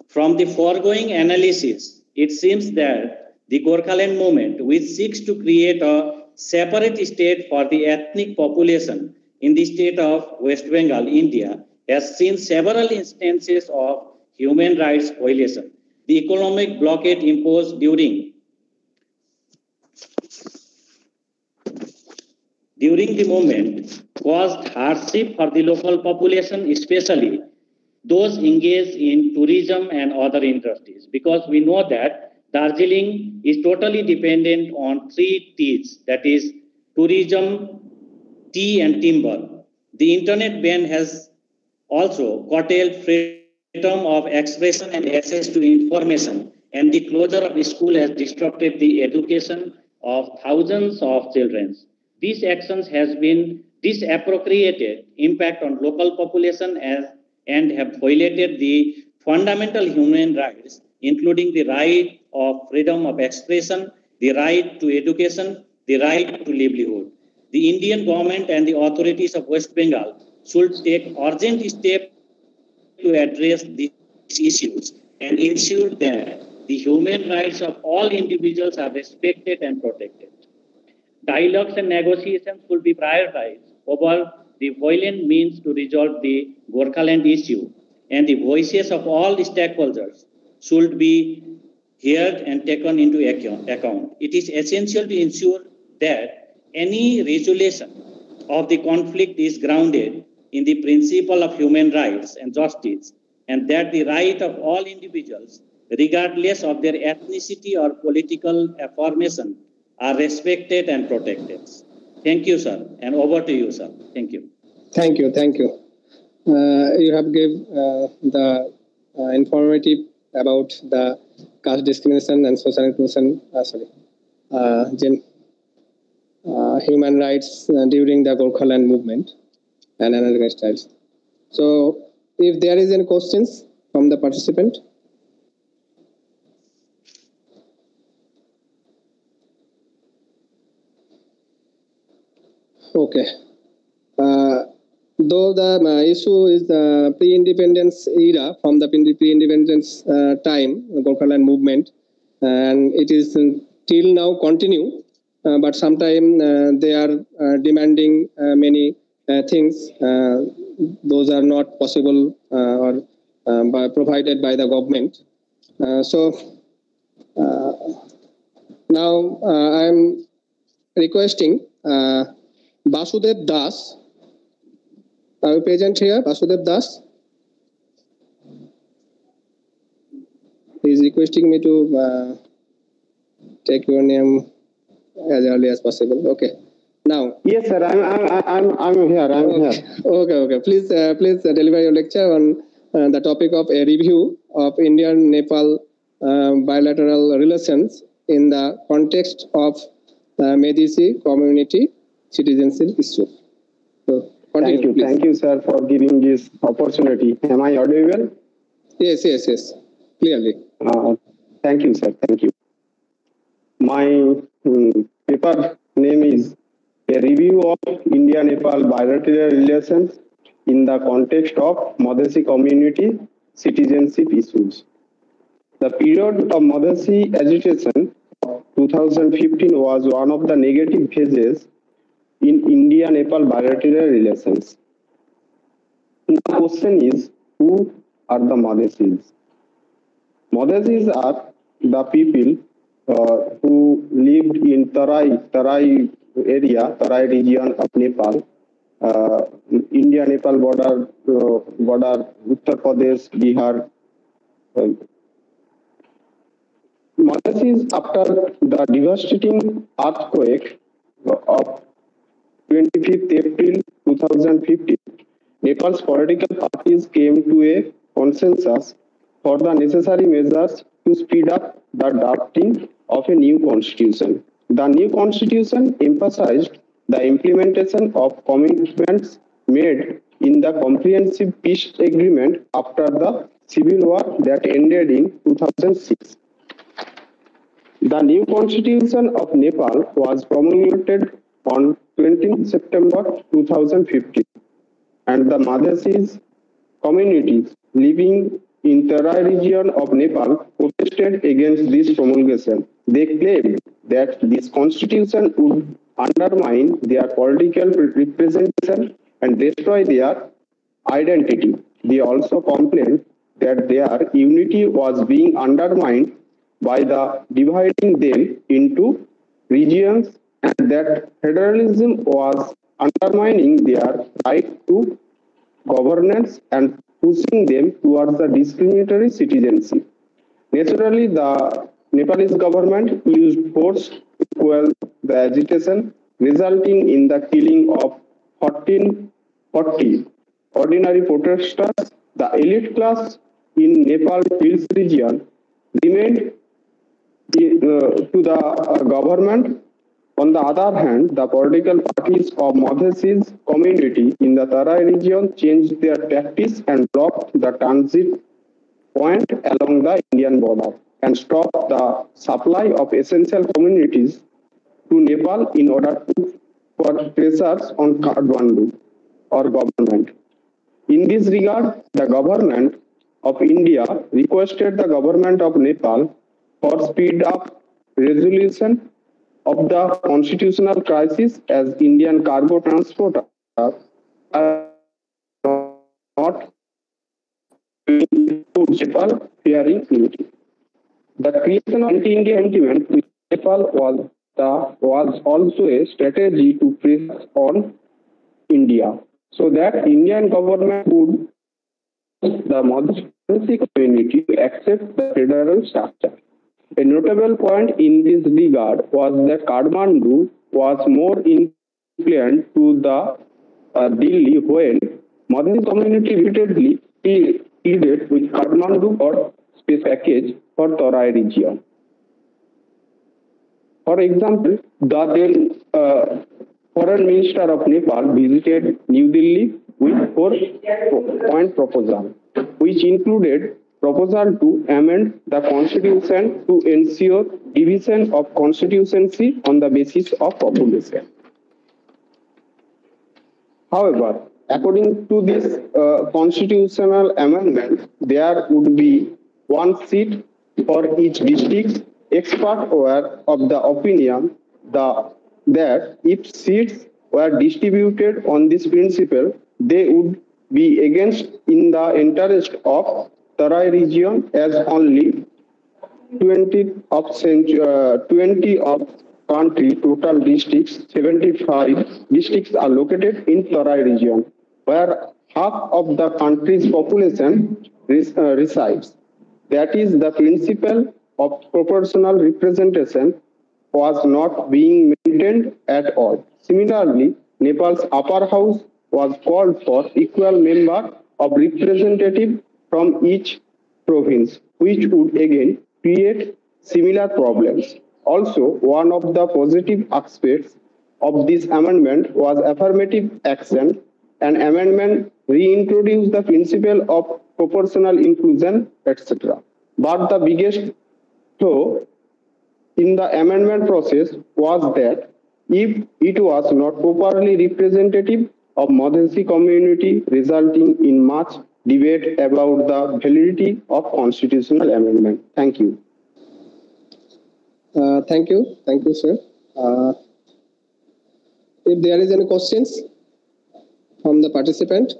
from the foregoing analysis, it seems that the Gorkhaland movement, which seeks to create a separate state for the ethnic population in the state of West Bengal, India, has seen several instances of human rights violation. The economic blockade imposed during the movement caused hardship for the local population, especially those engaged in tourism and other industries, because we know that Darjeeling is totally dependent on three T's, that is tourism, tea and timber. The internet ban has also curtailed freedom of expression and access to information, and the closure of school has disrupted the education of thousands of children. These actions has been disappropriated impact on local population and have violated the fundamental human rights, including the right of freedom of expression, the right to education, the right to livelihood. The Indian government and the authorities of West Bengal should take urgent steps to address these issues and ensure that the human rights of all individuals are respected and protected. Dialogues and negotiations should be prioritized over the violent means to resolve the Gorkhaland issue, and the voices of all stakeholders should be heard and taken into account. It is essential to ensure that any resolution of the conflict is grounded in the principle of human rights and justice, and that the right of all individuals, regardless of their ethnicity or political affirmation, are respected and protected. Thank you, sir. And over to you, sir. Thank you. Thank you. You have given the informative about the caste discrimination and social inclusion, human rights during the Gorkhaland movement and another styles. So, if there is any questions from the participant. Okay. Though the issue is the pre-independence era, from the pre-independence time, the Gorkhaland movement, and it is till now continue, but sometime they are demanding many things. Those are not possible or provided by the government. Now I am requesting Basudev Das. Are you present here, Basudev Das? He is requesting me to take your name as early as possible. Okay. Now. Yes, sir. I'm here. Here. Okay. Please deliver your lecture on the topic of a review of Indian-Nepal bilateral relations in the context of Medisi community citizenship issue. So, thank you. Please. Thank you, sir, for giving this opportunity. Am I audible? Yes. Clearly. Thank you, sir. Thank you. My paper name is A Review of India-Nepal Bilateral Relations in the Context of Madhesi Community Citizenship Issues. The period of Madhesi agitation of 2015 was one of the negative phases in India-Nepal bilateral relations. The question is, who are the Madhesis? Madhesis are the people who lived in Tarai area, Tarai region of Nepal, India-Nepal border, Uttar Pradesh, Bihar. Months after the devastating earthquake of 25th April 2015, Nepal's political parties came to a consensus for the necessary measures to speed up the drafting of a new constitution. The new constitution emphasized the implementation of commitments made in the comprehensive peace agreement after the civil war that ended in 2006. The new constitution of Nepal was promulgated on 20 September 2015, and the Madhasis communities living in Terai region of Nepal protested against this promulgation. They claimed that this constitution would undermine their political representation and destroy their identity. They also complained that their unity was being undermined by the dividing them into regions and that federalism was undermining their right to governance and pushing them towards the discriminatory citizenship. Naturally, the Nepalese government used force to quell the agitation, resulting in the killing of 1440 ordinary protesters. The elite class in Nepal Hills region remained to the government. On the other hand, the political parties of Madhasis community in the Tarai region changed their tactics and blocked the transit point along the Indian border and stopped the supply of essential communities to Nepal in order to for pressures on Kathmandu or government. In this regard, the government of India requested the government of Nepal for speed up resolution of the constitutional crisis as Indian cargo transporters are not to Nepal fearing unity. The creation of anti-India sentiment with Nepal was also a strategy to press on India so that Indian government would the Madhesi community to accept the federal structure. A notable point in this regard was that Kathmandu was more influent to the Delhi when Madhesi community repeatedly pleaded with Kathmandu for space package for Tarai region. For example, the then Foreign Minister of Nepal visited New Delhi with four-point proposal, which included proposal to amend the constitution to ensure division of constituency on the basis of population. However, according to this constitutional amendment, there would be one seat for each district. Experts were of the opinion that if seats were distributed on this principle, they would be against in the interest of Tarai region as only 20 of country total districts, 75 districts are located in Tarai region, where half of the country's population resides. That is, the principle of proportional representation was not being maintained at all. Similarly, Nepal's upper house was called for equal member of representative from each province, which would again create similar problems. Also, one of the positive aspects of this amendment was affirmative action. An amendment reintroduced the principle of proportional inclusion, etc. But the biggest flaw in the amendment process was that if it was not properly representative of Madhesi community, resulting in much debate about the validity of constitutional amendment. Thank you. Thank you, sir. If there is any questions from the participant.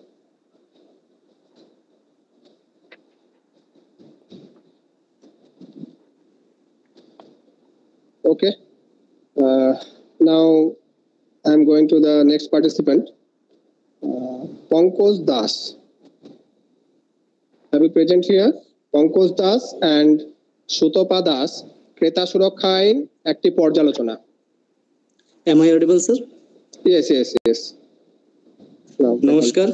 Okay. Now I'm going to the next participant, Pankaj Das. Have you present here? Pankaj Das and Sutopa Das, ক্রেতা সুরক্ষা আইন একটি পর্যালোচনা. Am I audible, sir? Yes. নমস্কার,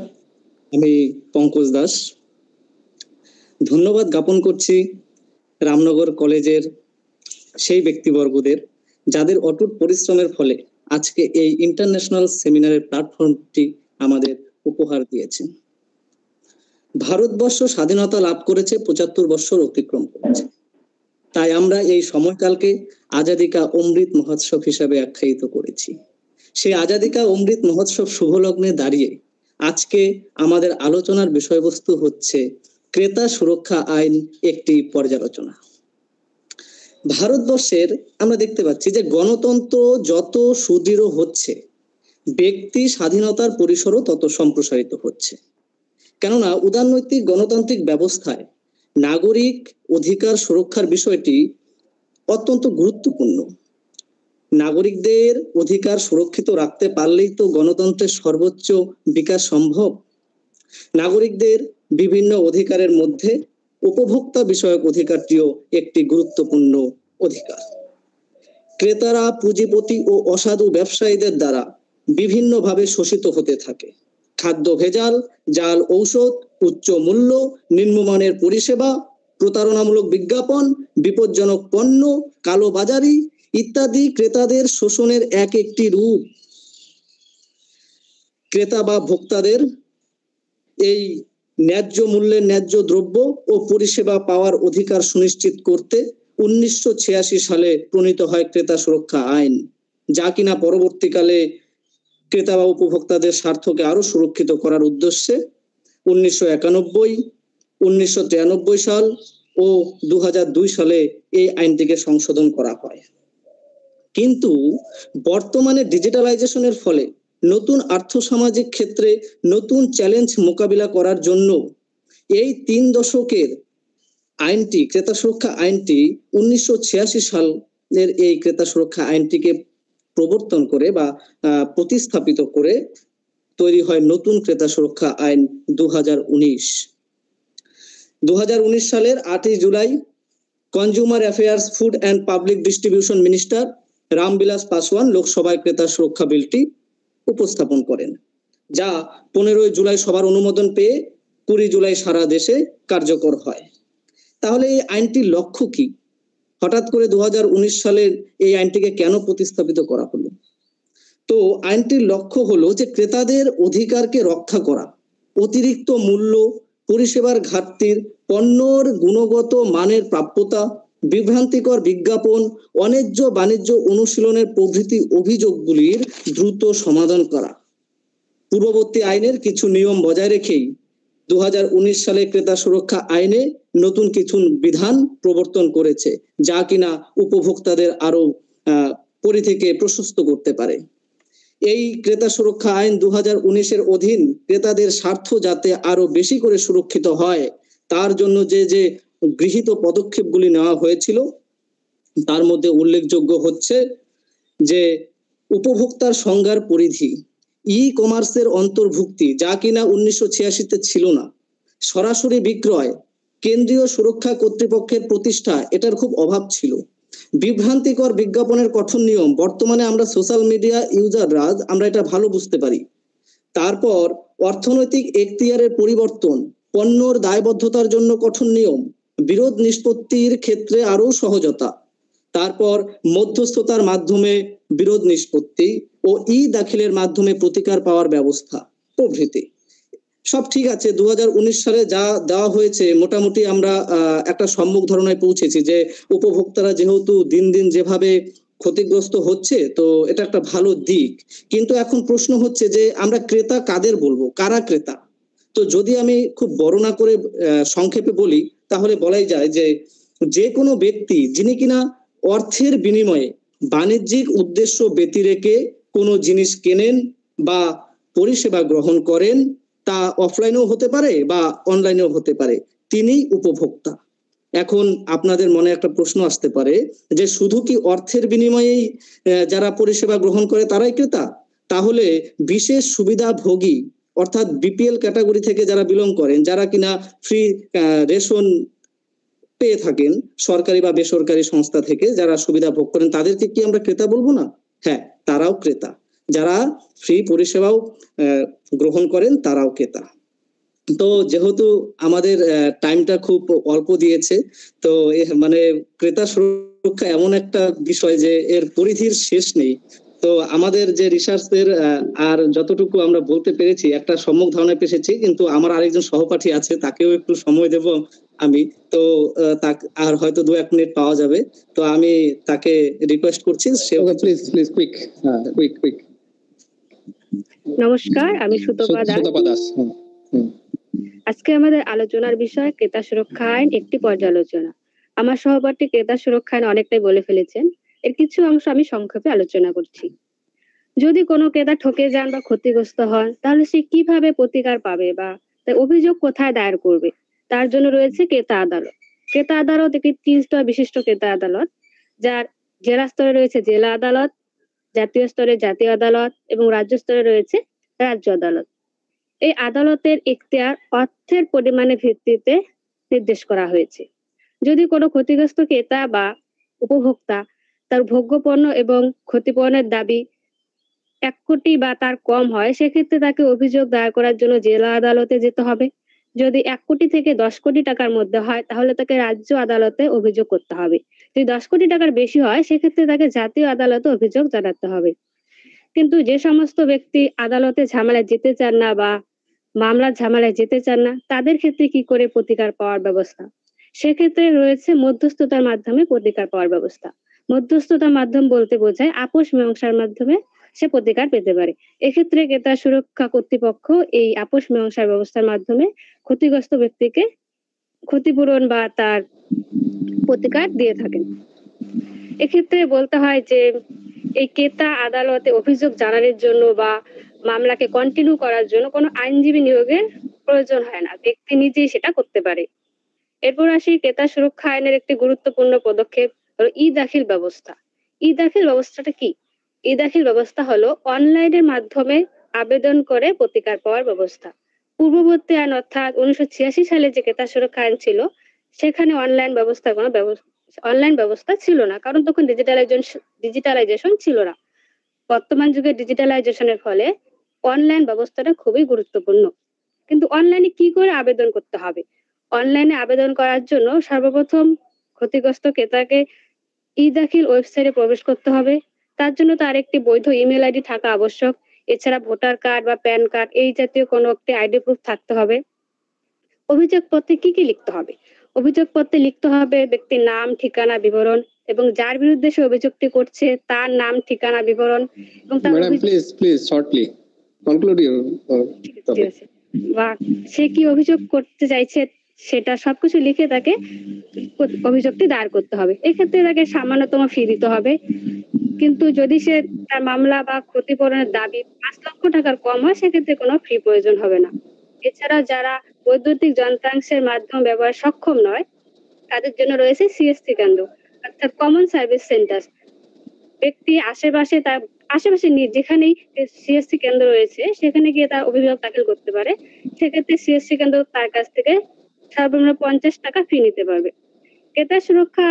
আমি পঙ্কজ দাস। ধন্যবাদ জ্ঞাপন করছি রামনগর কলেজের সেই ব্যক্তিবর্গদের যাদের অটুট পরিশ্রমের ফলে আজকে এই ইন্টারন্যাশনাল সেমিনারের প্ল্যাটফর্মটি আমাদের উপহার দিয়েছেন। ভারতবর্ষ স্বাধীনতা লাভ করেছে ৭৫ বছর অতিক্রম করেছে, তাই আমরা এই সময়কালকে আজাদি কা অমৃত মহোৎসব হিসাবে আখ্যায়িত করেছি। সেই আজাদি কা অমৃত মহোৎসব শুভলগ্নে দাঁড়িয়ে আজকে আমাদের আলোচনার বিষয়বস্তু হচ্ছে ক্রেতা সুরক্ষা আইন একটি পর্যালোচনা। ভারতবর্ষের আমরা দেখতে পাচ্ছি যে গণতন্ত্র যত সুদৃঢ় হচ্ছে, ব্যক্তি স্বাধীনতার পরিসরও তত সম্প্রসারিত হচ্ছে। কেননা উদারনৈতিক গণতান্ত্রিক ব্যবস্থায় নাগরিক অধিকার সুরক্ষার বিষয়টি অত্যন্ত গুরুত্বপূর্ণ। নাগরিকদের অধিকার সুরক্ষিত রাখতে পারলেই তো গণতন্ত্রের সর্বোচ্চ বিকাশ সম্ভব। নাগরিকদের বিভিন্ন অধিকারের মধ্যে উপভোক্তা বিষয়ক অধিকারটিও একটি গুরুত্বপূর্ণ অধিকার। ক্রেতারা পুঁজিপতি ও অসাধু ব্যবসায়ীদের দ্বারা বিভিন্নভাবে শোষিত হতে থাকে। খাদ্য ভেজাল, জাল ঔষধ, উচ্চ মূল্য, নিম্নমানের পরিষেবা, প্রতারণামূলক বিজ্ঞাপন, বিপজ্জনক পণ্য, কালোবাজারি ইত্যাদি ক্রেতাদের শোষণের এক একটি রূপ। ক্রেতা বা ভোক্তাদের এই ন্যায্য মূল্যের ন্যায্য দ্রব্য ও পরিষেবা পাওয়ার অধিকার সুনিশ্চিত করতে 1986 সালে প্রণীত হয় ক্রেতা সুরক্ষা আইন, যা কিনা পরবর্তীকালে ক্রেতা বা উপভোক্তাদের স্বার্থকে আরো সুরক্ষিত করার উদ্দেশ্যে 1991, 1993 সাল ও 2002 সালে এই আইনটিকে সংশোধন করা হয়। কিন্তু বর্তমানে ডিজিটালাইজেশনের ফলে নতুন আর্থসামাজিক ক্ষেত্রে নতুন চ্যালেঞ্জ মোকাবিলা করার জন্য এই 3 দশকের আইনটি, ক্রেতা সুরক্ষা আইনটি 1986 সালের এই ক্রেতা সুরক্ষা আইনটিকে প্রবর্তন করে বা প্রতিস্থাপিত করে তৈরি হয় নতুন ক্রেতা সুরক্ষা আইন 2019 সালের 8 July consumer affairs, food and public distribution minister Ramvilas Paswan লোকসভায় ক্রেতা সুরক্ষা বিলটি উপস্থাপন করেন, যা 15 জুলাই সবার অনুমোদন পেয়ে 20 জুলাই সারা দেশে কার্যকর হয়। তাহলে এই আইনটির লক্ষ্য কি? হঠাৎ করে 2019 সালের এই আইনটিকে কেন প্রতিস্থাপিত করা হলো? তো আইনটির লক্ষ্য হলো যে ক্রেতাদের অধিকারকে রক্ষা করা, অতিরিক্ত মূল্য, পরিষেবার ঘাটতির, পণ্যর গুণগত মানের প্রাপ্যতা, বিভ্রান্তিকর বিজ্ঞাপন, অন্যায্য বাণিজ্য অনুশীলনের প্রভৃতি অভিযোগগুলির দ্রুত সমাধান করা। পূর্ববর্তী আইনের কিছু নিয়ম বজায় রেখেই 2019 সালে ক্রেতা সুরক্ষা আইনে নতুন কিছু বিধান প্রবর্তন করেছে, যা কিনা উপভোক্তাদের আরো পরিধিকে প্রশস্ত করতে পারে। এই ক্রেতা সুরক্ষা আইন 2019-এর অধীন ক্রেতাদের স্বার্থ যাতে আরো বেশি করে সুরক্ষিত হয়, তার জন্য যে গৃহীত পদক্ষেপগুলি নেওয়া হয়েছিল তার মধ্যে উল্লেখযোগ্য হচ্ছে যে উপভোক্তার সংজ্ঞার পরিধি, ই কমার্সের অন্তর্ভুক্তি, যা কিনা 1986-তে ছিল না, সরাসরি বিক্রয়, কেন্দ্রীয় সুরক্ষা কর্তৃপক্ষের প্রতিষ্ঠা, এটার খুব অভাব ছিল, বিভ্রান্তিকর বিজ্ঞাপনের কঠোর নিয়ম, বর্তমানে আমরা সোশ্যাল মিডিয়া ইউজাররা আমরা এটা ভালো বুঝতে পারি। তারপর অর্থনৈতিক এখতিয়ারের পরিবর্তন, পণ্যর দায়বদ্ধতার জন্য কঠোর নিয়ম, বিরোধ নিষ্পত্তির ক্ষেত্রে আরো সহজতা, তারপর মধ্যস্থতার মাধ্যমে বিরোধ নিষ্পত্তি ও ই দাখিলের মাধ্যমে প্রতিকার পাওয়ার ব্যবস্থা প্রভৃতি। সব ঠিক আছে, 2019 সালে যা দেওয়া হয়েছে মোটামুটি আমরা একটা সম্মুখ ধারণায় পৌঁছেছি যে উপভোক্তারা যেহেতু দিন দিন যেভাবে ক্ষতিগ্রস্ত হচ্ছে, তো এটা একটা ভালো দিক। কিন্তু এখন প্রশ্ন হচ্ছে যে আমরা ক্রেতা কাদের বলবো, কারা ক্রেতা? তো যদি আমি খুব বড় না করে সংক্ষেপে বলি, তাহলে বলাই যায় যে কোনো ব্যক্তি যিনি কিনা অর্থের বিনিময়ে বাণিজ্যিক উদ্দেশ্য ব্যতিরেকে কোনো জিনিস কেনেন বা পরিষেবা গ্রহণ করেন, তা অফলাইনেও হতে পারে বা অনলাইনেও হতে পারে, তিনিই উপভোক্তা। এখন আপনাদের মনে একটা প্রশ্ন আসতে পারে যে শুধু কি অর্থের বিনিময়েই যারা পরিষেবা গ্রহণ করে তারাই ক্রেতা? তাহলে বিশেষ সুবিধাভোগী অর্থাৎ বিপিএল ক্যাটাগরি থেকে যারা বিলং করেন, যারা কিনা ফ্রি রেশন পেয়ে থাকেন সরকারি বা বেসরকারি সংস্থা থেকে, যারা সুবিধা ভোগ করেন, তাদেরকে কি আমরা ক্রেতা বলবো না? হ্যাঁ, তারাও ক্রেতা। যারা ফ্রি পরিষেবাও গ্রহণ করেন তারাও ক্রেতা। তো যেহেতু আমাদের টাইমটা খুব অল্প দিয়েছে, তো মানে ক্রেতা সুরক্ষা এমন একটা বিষয় যে এর পরিধির শেষ নেই। তো আমাদের যে রিসার্চের আর যতটুকু আমরা বলতে পেরেছি একটা সম্যক ধারণায় পেয়েছি, কিন্তু আমার আরেকজন সহপাঠী আছে, তাকেও একটু সময় দেব আমি। তো আর হয়তো 2-1 মিনিট পাওয়া যাবে, তো আমি তাকে রিকোয়েস্ট করছি। Please quick. নমস্কার, আমি সুতপা দাস। আজকে আমাদের আলোচনার বিষয় ক্রেতা সুরক্ষা আইন একটি পর্যালোচনা। আমার সহপাঠী ক্রেতা সুরক্ষা আইন অনেকটাই বলে ফেলেছেন, এর কিছু অংশ আমি সংক্ষেপে আলোচনা করছি। যদি কোনো ক্রেতা ঠকে যান বা ক্ষতিগ্রস্ত হন, তাহলে সে কিভাবে প্রতিকার পাবে বা তার অভিযোগ কোথায় দায়ের করবে, তার জন্য রয়েছে ক্রেতা আদালত। ক্রেতা আদালত একটি 3 স্তর বিশিষ্ট ক্রেতা আদালত, যার জেলা স্তরে রয়েছে জেলা আদালত, জাতীয় স্তরে জাতীয় আদালত এবং রাজ্য স্তরে রয়েছে রাজ্য আদালত। এই আদালতের এখতিয়ার অর্থের পরিমাণের ভিত্তিতে নির্দেশ করা হয়েছে। যদি কোনো ক্ষতিগ্রস্ত ক্রেতা বা উপভোক্তা তার ভোগ্যপণ্য এবং ক্ষতিপূরণের দাবি 1 কোটি বা তার কম হয়, সেক্ষেত্রে তাকে অভিযোগ দায়ের করার জন্য জেলা আদালতে যেতে হবে। যদি 1 কোটি থেকে 10 কোটি টাকার মধ্যে হয়, তাহলে তাকে রাজ্য আদালতে অভিযোগ করতে হবে। যদি 10 কোটি টাকার বেশি হয়, সেক্ষেত্রে তাকে জাতীয় আদালতে অভিযোগ জানাতে হবে। কিন্তু যে সমস্ত ব্যক্তি আদালতে ঝামেলায় যেতে চান না বা মামলার ঝামেলায় যেতে চান না, তাদের ক্ষেত্রে কি করে প্রতিকার পাওয়ার ব্যবস্থা? সেক্ষেত্রে রয়েছে মধ্যস্থতার মাধ্যমে প্রতিকার পাওয়ার ব্যবস্থা। মধ্যস্থতার মাধ্যম বলতে বোঝায় আপোষ মীমাংসার মাধ্যমে সে প্রতিকার পেতে পারে। এক্ষেত্রে ক্রেতা সুরক্ষা কর্তৃপক্ষ এই আপোষ মীমাংসার ব্যবস্থার মাধ্যমে ক্ষতিগ্রস্ত ব্যক্তিকে ক্ষতিপূরণ বা তার প্রতিকার দিয়ে থাকেন। এক্ষেত্রে বলতে হয় যে এই ক্রেতা আদালতে অভিযোগ জানানোর জন্য বা মামলাকে কন্টিনিউ করার জন্য কোনো আইনজীবী নিয়োগের প্রয়োজন হয় না, ব্যক্তি নিজেই সেটা করতে পারে। এরপর আসি ক্রেতা সুরক্ষা আইনের একটি গুরুত্বপূর্ণ পদক্ষেপ হলো ই দাখিল ব্যবস্থা। ই দাখিল ব্যবস্থাটা কি? ই দাখিল ব্যবস্থা হলো অনলাইনের মাধ্যমে আবেদন করে প্রতিকার পাওয়ার ব্যবস্থা। পূর্ববর্তী আইন অর্থাৎ 1986 সালে যে ক্রেতা সুরক্ষা আইন ছিল, সেখানে অনলাইন ব্যবস্থা ছিল না, কারণ তখন ডিজিটালাইজেশন ছিল না। বর্তমান যুগে ডিজিটালাইজেশনের ফলে অনলাইন ব্যবস্থাটা খুবই গুরুত্বপূর্ণ। কিন্তু অনলাইনে কি করে আবেদন করতে হবে? অনলাইনে আবেদন করার জন্য সর্বপ্রথম ক্ষতিগ্রস্ত ক্রেতাকে ই দাখিল ওয়েবসাইটে প্রবেশ করতে হবে। তার জন্য তার একটি বৈধ ইমেল আইডি থাকা আবশ্যক। এছাড়া ভোটার কার্ড বা প্যান কার্ড এই জাতীয় কোনো একটি আইডি প্রুফ থাকতে হবে। অভিযোগপত্রে কি কি লিখতে হবে? অভিযোগপত্রে লিখতে হবে ব্যক্তির নাম, ঠিকানা, বিবরণ এবং যার বিরুদ্ধে সে অভিযোগটি করছে তার নাম, ঠিকানা, বিবরণ এবং তার please shortly conclude your topic. বা সে কি অভিযোগ করতে চাইছে সেটা সবকিছু লিখে তাকে অভিযোগটি দায়ের করতে হবে। এক্ষেত্রে তাকে সামান্যতম ফি দিতে হবে। কিন্তু যদি সে তার মামলা বা ক্ষতিপূরণের দাবি 5 লক্ষ টাকার কম হয়, সেক্ষেত্রে কোনো ফি প্রয়োজন হবে না। এছাড়া যারা বৈদ্যুতিক যন্ত্রাংশের মাধ্যম ব্যবহার সক্ষম নয়, তাদের জন্য রয়েছে সিএসসি কেন্দ্র অর্থাৎ কমন সার্ভিস সেন্টার। ব্যক্তি আশেপাশে যেখানেই সিএসসি কেন্দ্র রয়েছে সেখানে গিয়ে তার অভিযোগ দাখিল করতে পারে। সেক্ষেত্রে সিএসসি কেন্দ্র তার কাছ থেকে সর্বনিম্ন 50 টাকা ফি নিতে পারবে। ক্রেতা সুরক্ষা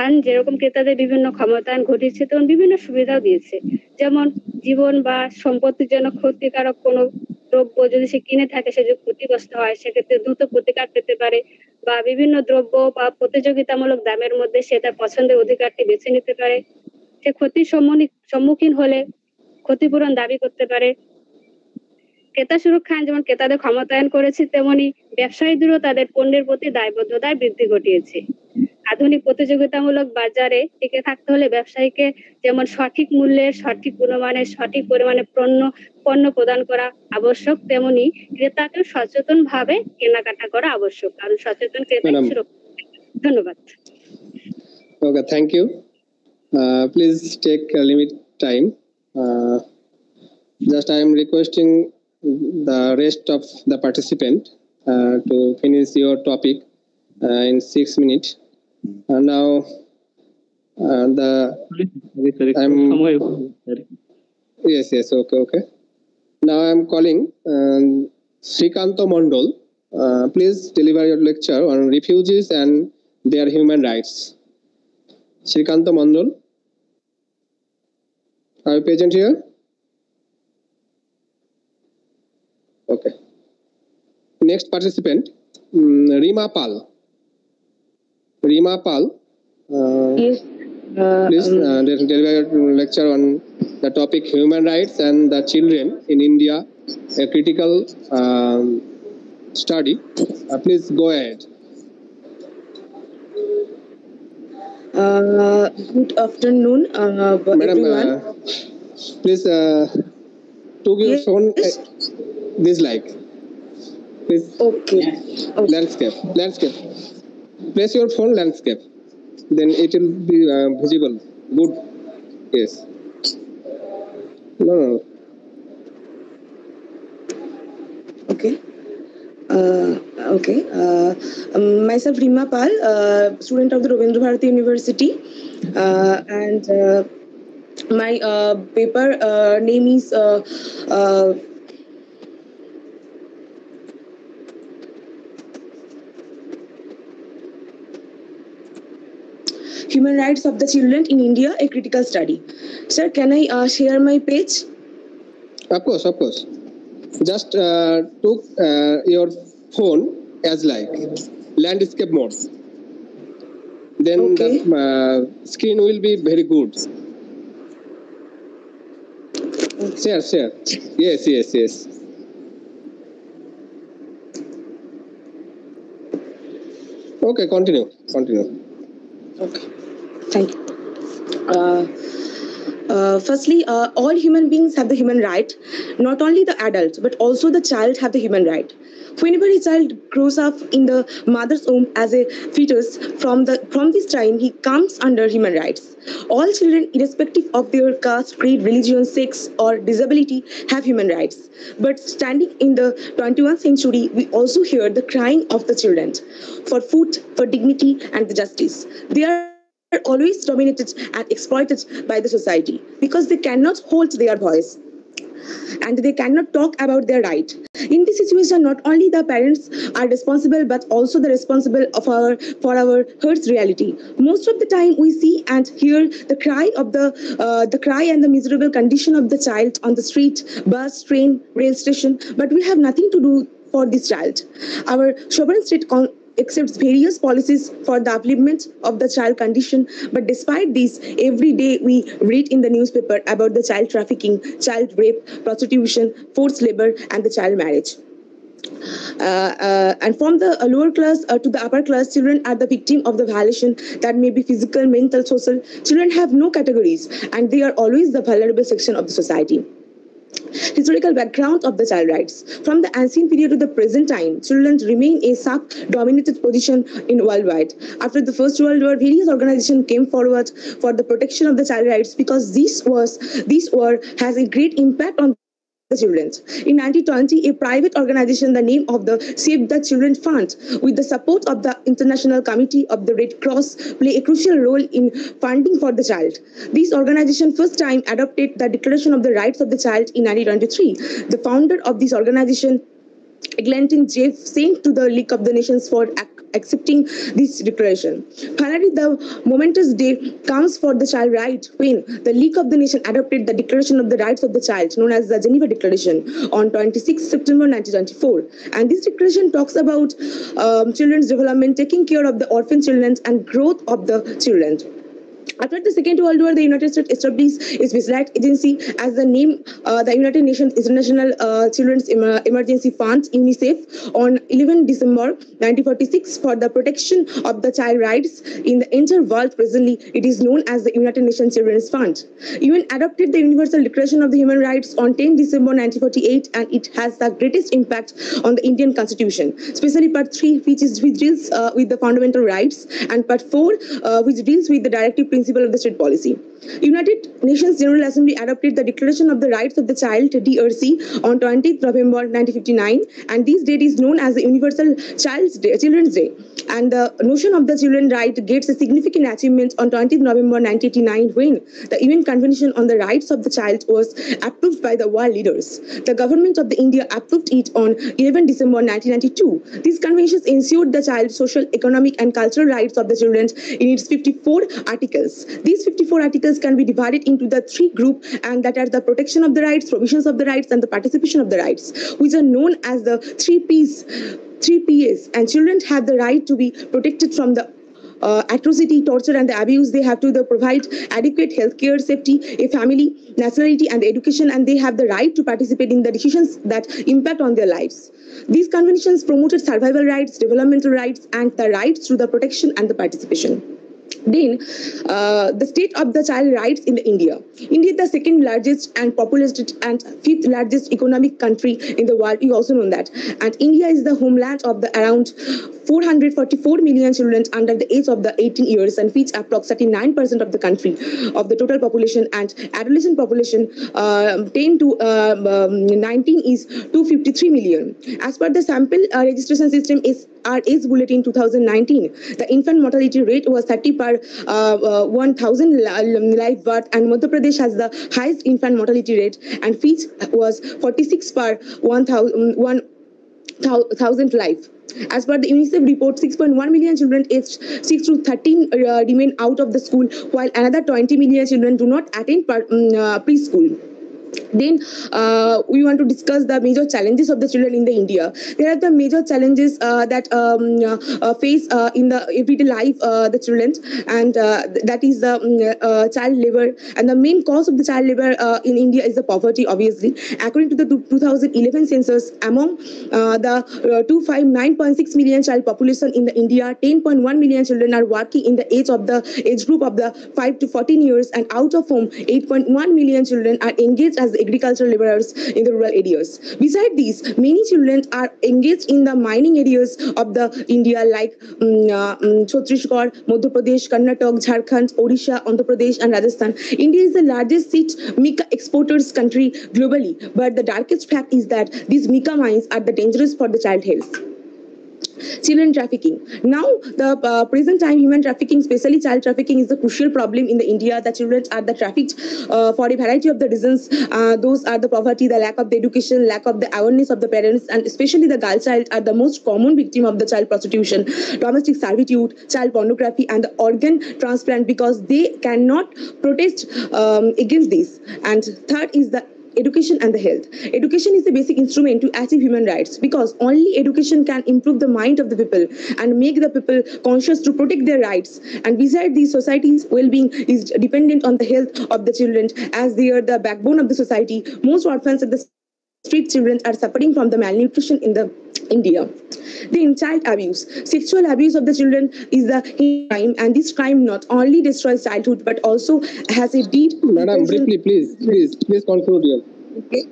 আইন যেরকম ক্রেতাদের বিভিন্ন ক্ষমতায়ন ঘটিয়েছে, তেমন বিভিন্ন সুবিধাও দিয়েছে। যেমন জীবন বা সম্পত্তির জন্য ক্ষতিকারক কোনো দ্রব্য যদি সে কিনে থাকে, সে যদি ক্ষতিগ্রস্ত হয়, সেক্ষেত্রে দ্রুত প্রতিকার পেতে পারে। বা বিভিন্ন দ্রব্য বা প্রতিযোগিতামূলক দামের মধ্যে সে তার পছন্দের অধিকারটি বেছে নিতে পারে। সে ক্ষতির সম্মুখীন হলে ক্ষতিপূরণ দাবি করতে পারে। ক্রেতা সুরক্ষা আইন যেমন ক্রেতাদের ক্ষমতায়ন করেছে, তেমনি ব্যবসায়ীদেরও তাদের পণ্যের প্রতি দায়বদ্ধতায় বৃদ্ধি ঘটিয়েছে। আধুনিক প্রতিযোগিতামূলক বাজারে টিকে থাকতে হলে ব্যবসায়ীকে যেমন সঠিক মূল্যে, সঠিক গুণমানের, সঠিক পরিমাণে পণ্য প্রদান করা আবশ্যক, তেমনি ক্রেতাকে সচেতন ভাবে কেনাকাটা করা আবশ্যক, কারণ সচেতন ক্রেতা সুরক্ষা। ধন্যবাদ। Okay, thank you. Please take a limit time. Just I am requesting the rest of the participant to finish your topic in 6 minutes. Now I'm Yes, yes, okay. Now I am calling Srikanto Mondol. Please deliver your lecture on refugees and their human rights. Srikanto Mondol, are you present here? Okay. Next participant, Rima Pal. Rima Pal. Yes. Please deliver your lecture on the topic human rights and the children in India, a critical study. Please go ahead. Good afternoon, Madam, everyone. please took your phone this like. Please. Okay. Landscape. Place your phone landscape. Then it will be visible. Good. Yes. No. Okay. Myself Rima Pal, student of the Rabindra Bharati University, and my paper name is Human Rights of the Children in India, a Critical Study. Sir, can I share my page? Of course. Just took your phone as like landscape mode. Then the screen will be very good. Share. Yes. Okay, continue. Okay, thank you. Firstly, all human beings have the human right. Not only the adult, but also the child have the human right. Whenever a child grows up in the mother's womb as a fetus, from this time he comes under human rights. All children, irrespective of their caste, creed, religion, sex, or disability, have human rights. But standing in the 21st century, we also hear the crying of the children for food, for dignity, and the justice. They are always dominated and exploited by the society because they cannot hold their voice and they cannot talk about their right. In this situation, not only the parents are responsible, but also the responsible for our Earth's reality. Most of the time, we see and hear the cry and the miserable condition of the child on the street, bus, train, rail station. But we have nothing to do for this child. Our sovereign state accepts various policies for the upliftment of the child condition. But despite this, every day we read in the newspaper about the child trafficking, child rape, prostitution, forced labor, and the child marriage. And from the lower class to the upper class, children are the victim of the violation that may be physical, mental, social. Children have no categories, and they are always the vulnerable section of the society. Historical background of the child rights. From the ancient period to the present time, children remain a sub-dominated position in worldwide. After the First World War, various organizations came forward for the protection of the child rights because this war has a great impact on the children. In 1920, a private organization, the name of the Save the Children Fund, with the support of the International Committee of the Red Cross, play a crucial role in funding for the child. This organization first time adopted the Declaration of the Rights of the Child in 1923. The founder of this organization, Eglanton Jeff, sent to the League of the Nations for accepting this declaration. Finally, the momentous day comes for the child right when the League of the Nations adopted the Declaration of the Rights of the Child, known as the Geneva Declaration, on 26 September 1924. And this declaration talks about children's development, taking care of the orphan children, and growth of the children. After the Second World War, the United States established a specialized agency as the name the United Nations International Children's Emergency Fund, UNICEF, on 11 December 1946 for the protection of the child rights in the entire world. Presently, it is known as the United Nations Children's Fund. UN adopted the Universal Declaration of the Human Rights on 10 December 1948, and it has the greatest impact on the Indian Constitution, especially Part 3, which deals with the fundamental rights, and Part 4, which deals with the directive principle of the state policy. United Nations General Assembly adopted the Declaration of the Rights of the Child (DRC) on 20th November 1959, and this date is known as the Universal Children's Day. And the notion of the children's right gets a significant achievement on 20th November 1989 when the UN Convention on the Rights of the Child was approved by the world leaders. The government of the India approved it on 11 December 1992. These conventions ensured the child's social, economic, and cultural rights of the children in its 54 articles. These 54 articles can be divided into the three groups, and that are the protection of the rights, provisions of the rights, and the participation of the rights, which are known as the three Ps. And children have the right to be protected from the atrocity, torture, and the abuse. They have to provide adequate healthcare, safety, a family, nationality, and education, and they have the right to participate in the decisions that impact on their lives. These conventions promoted survival rights, developmental rights, and the rights to the protection and the participation. Then, the state of the child rights in India. India is the second largest and populated and fifth largest economic country in the world. You also know that. And India is the homeland of the around 444 million children under the age of the 18 years, and which approximately 9% of the country of the total population, and adolescent population 10 to 19 is 253 million. As per the sample registration system is our age bulletin 2019, the infant mortality rate was 30 per 1,000 live birth, and Madhya Pradesh has the highest infant mortality rate, and which was 46 per 1,000 life. As per the UNICEF report, 6.1 million children aged 6 to 13 remain out of the school, while another 20 million children do not attend preschool. Then we want to discuss the major challenges of the children in the India. There are the major challenges that face in the everyday life the children, and that is the child labor. And the main cause of the child labor in India is the poverty, obviously. According to the 2011 census, among the 259.6 million child population in the India, 10.1 million children are working in the age group of the 5 to 14 years, and out of whom 8.1 million children are engaged as agricultural laborers in the rural areas. Besides these, many children are engaged in the mining areas of the India, like Chhattisgarh, Madhya Pradesh, Karnataka, Jharkhand, Odisha, Andhra Pradesh, and Rajasthan. India is the largest mica exporters country globally, but the darkest fact is that these mica mines are dangerous for the child health. Children trafficking. Now, the present time human trafficking, especially child trafficking, is a crucial problem in the India. The children are the trafficked for a variety of the reasons. Those are the poverty, the lack of the education, lack of the awareness of the parents, and especially the girl child are the most common victim of the child prostitution, domestic servitude, child pornography, and the organ transplant, because they cannot protest against this. And third is the education and the health. Education is the basic instrument to achieve human rights, because only education can improve the mind of the people and make the people conscious to protect their rights. And besides, the society's well-being is dependent on the health of the children, as they are the backbone of the society. Most orphans and the street children are suffering from the malnutrition in the India. Then child abuse. Sexual abuse of the children is the crime, and this crime not only destroys childhood but also has a deep... Madam, briefly, please conclude here. Okay.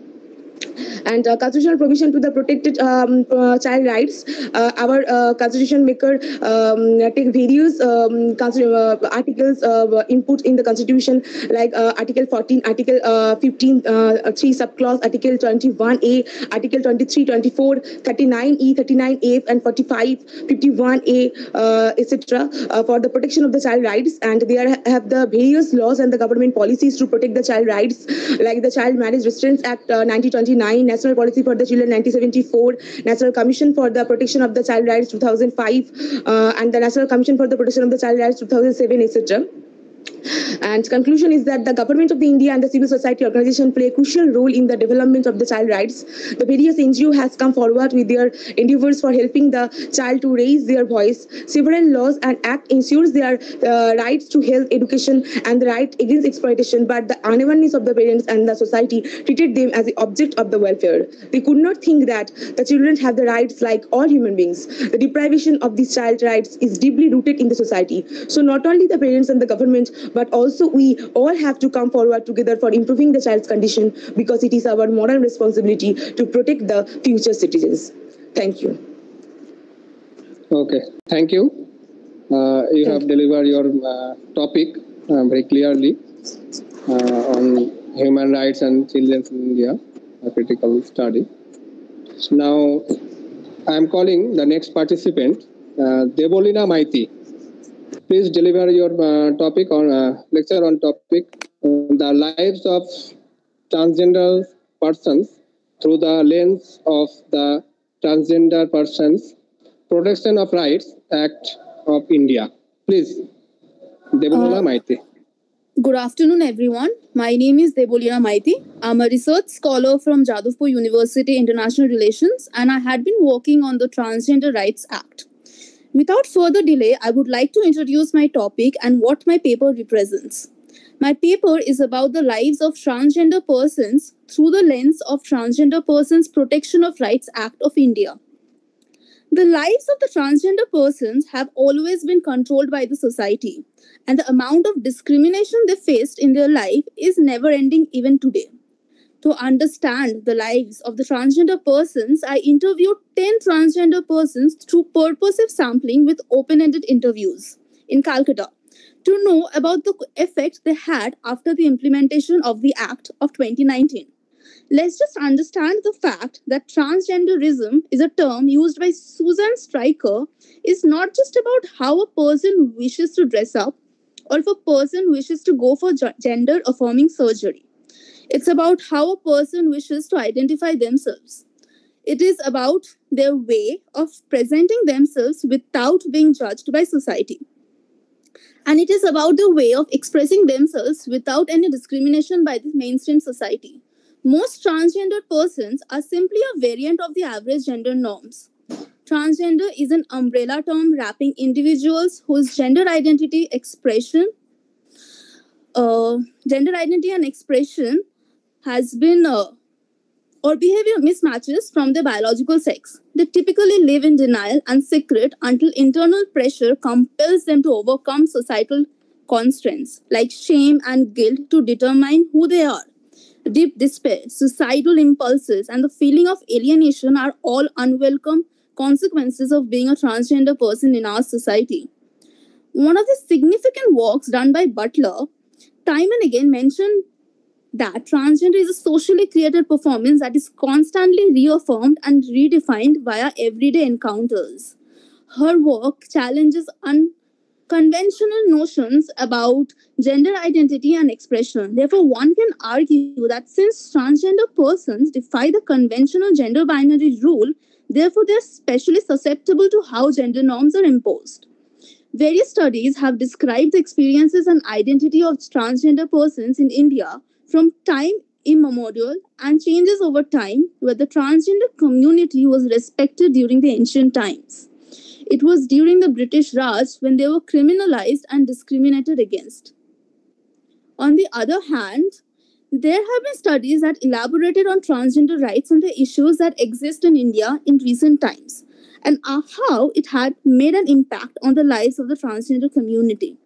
And constitutional provision to the protected child rights. Our constitution maker take various articles input in the constitution, like Article 14, Article 15, 3 subclause, Article 21A, Article 23, 24, 39E, 39A, and 45, 51A, etc. For the protection of the child rights. And they have the various laws and the government policies to protect the child rights, like the Child Marriage Restraints Act 1929, National Policy for the Children 1974, National Commission for the Protection of the Child Rights 2005, and the National Commission for the Protection of the Child Rights 2007, etc. And conclusion is that the government of the India and the civil society organization play a crucial role in the development of the child rights. The various NGO has come forward with their endeavors for helping the child to raise their voice. Several laws and act ensures their rights to health, education, and the right against exploitation, but the unawareness of the parents and the society treated them as the object of the welfare. They could not think that the children have the rights like all human beings. The deprivation of these child rights is deeply rooted in the society. So not only the parents and the government, but also we all have to come forward together for improving the child's condition, because it is our moral responsibility to protect the future citizens. Thank you. Okay, thank you. You have delivered your topic very clearly on human rights and children in India, a critical study. So now I am calling the next participant, Debolina Maiti. Please deliver your topic on lecture on topic the lives of transgender persons through the lens of the Transgender Persons Protection of Rights Act of India. Please, Debolina Maiti. Good afternoon, everyone. My name is Debolina Maiti. I'm a research scholar from Jadavpur University International Relations, and I had been working on the Transgender Rights Act. Without further delay, I would like to introduce my topic and what my paper represents. My paper is about the lives of transgender persons through the lens of Transgender Persons Protection of Rights Act of India. The lives of the transgender persons have always been controlled by the society, and the amount of discrimination they faced in their life is never ending even today. To understand the lives of the transgender persons, I interviewed 10 transgender persons through purposive sampling with open-ended interviews in Calcutta to know about the effect they had after the implementation of the Act of 2019. Let's just understand the fact that transgenderism is a term used by Susan Stryker is not just about how a person wishes to dress up or if a person wishes to go for gender-affirming surgery. It's about how a person wishes to identify themselves. It is about their way of presenting themselves without being judged by society. And it is about the way of expressing themselves without any discrimination by the mainstream society. Most transgender persons are simply a variant of the average gender norms. Transgender is an umbrella term wrapping individuals whose gender identity and expression has been or behavior mismatches from their biological sex. They typically live in denial and secret until internal pressure compels them to overcome societal constraints like shame and guilt to determine who they are. Deep despair, suicidal impulses, and the feeling of alienation are all unwelcome consequences of being a transgender person in our society. One of the significant works done by Butler time and again mentioned that transgender is a socially created performance that is constantly reaffirmed and redefined via everyday encounters. Her work challenges unconventional notions about gender identity and expression. Therefore, one can argue that since transgender persons defy the conventional gender binary rule, therefore they are especially susceptible to how gender norms are imposed. Various studies have described the experiences and identity of transgender persons in India from time immemorial and changes over time, where the transgender community was respected during the ancient times. It was during the British Raj when they were criminalized and discriminated against. On the other hand, there have been studies that elaborated on transgender rights and the issues that exist in India in recent times, and how it had made an impact on the lives of the transgender community.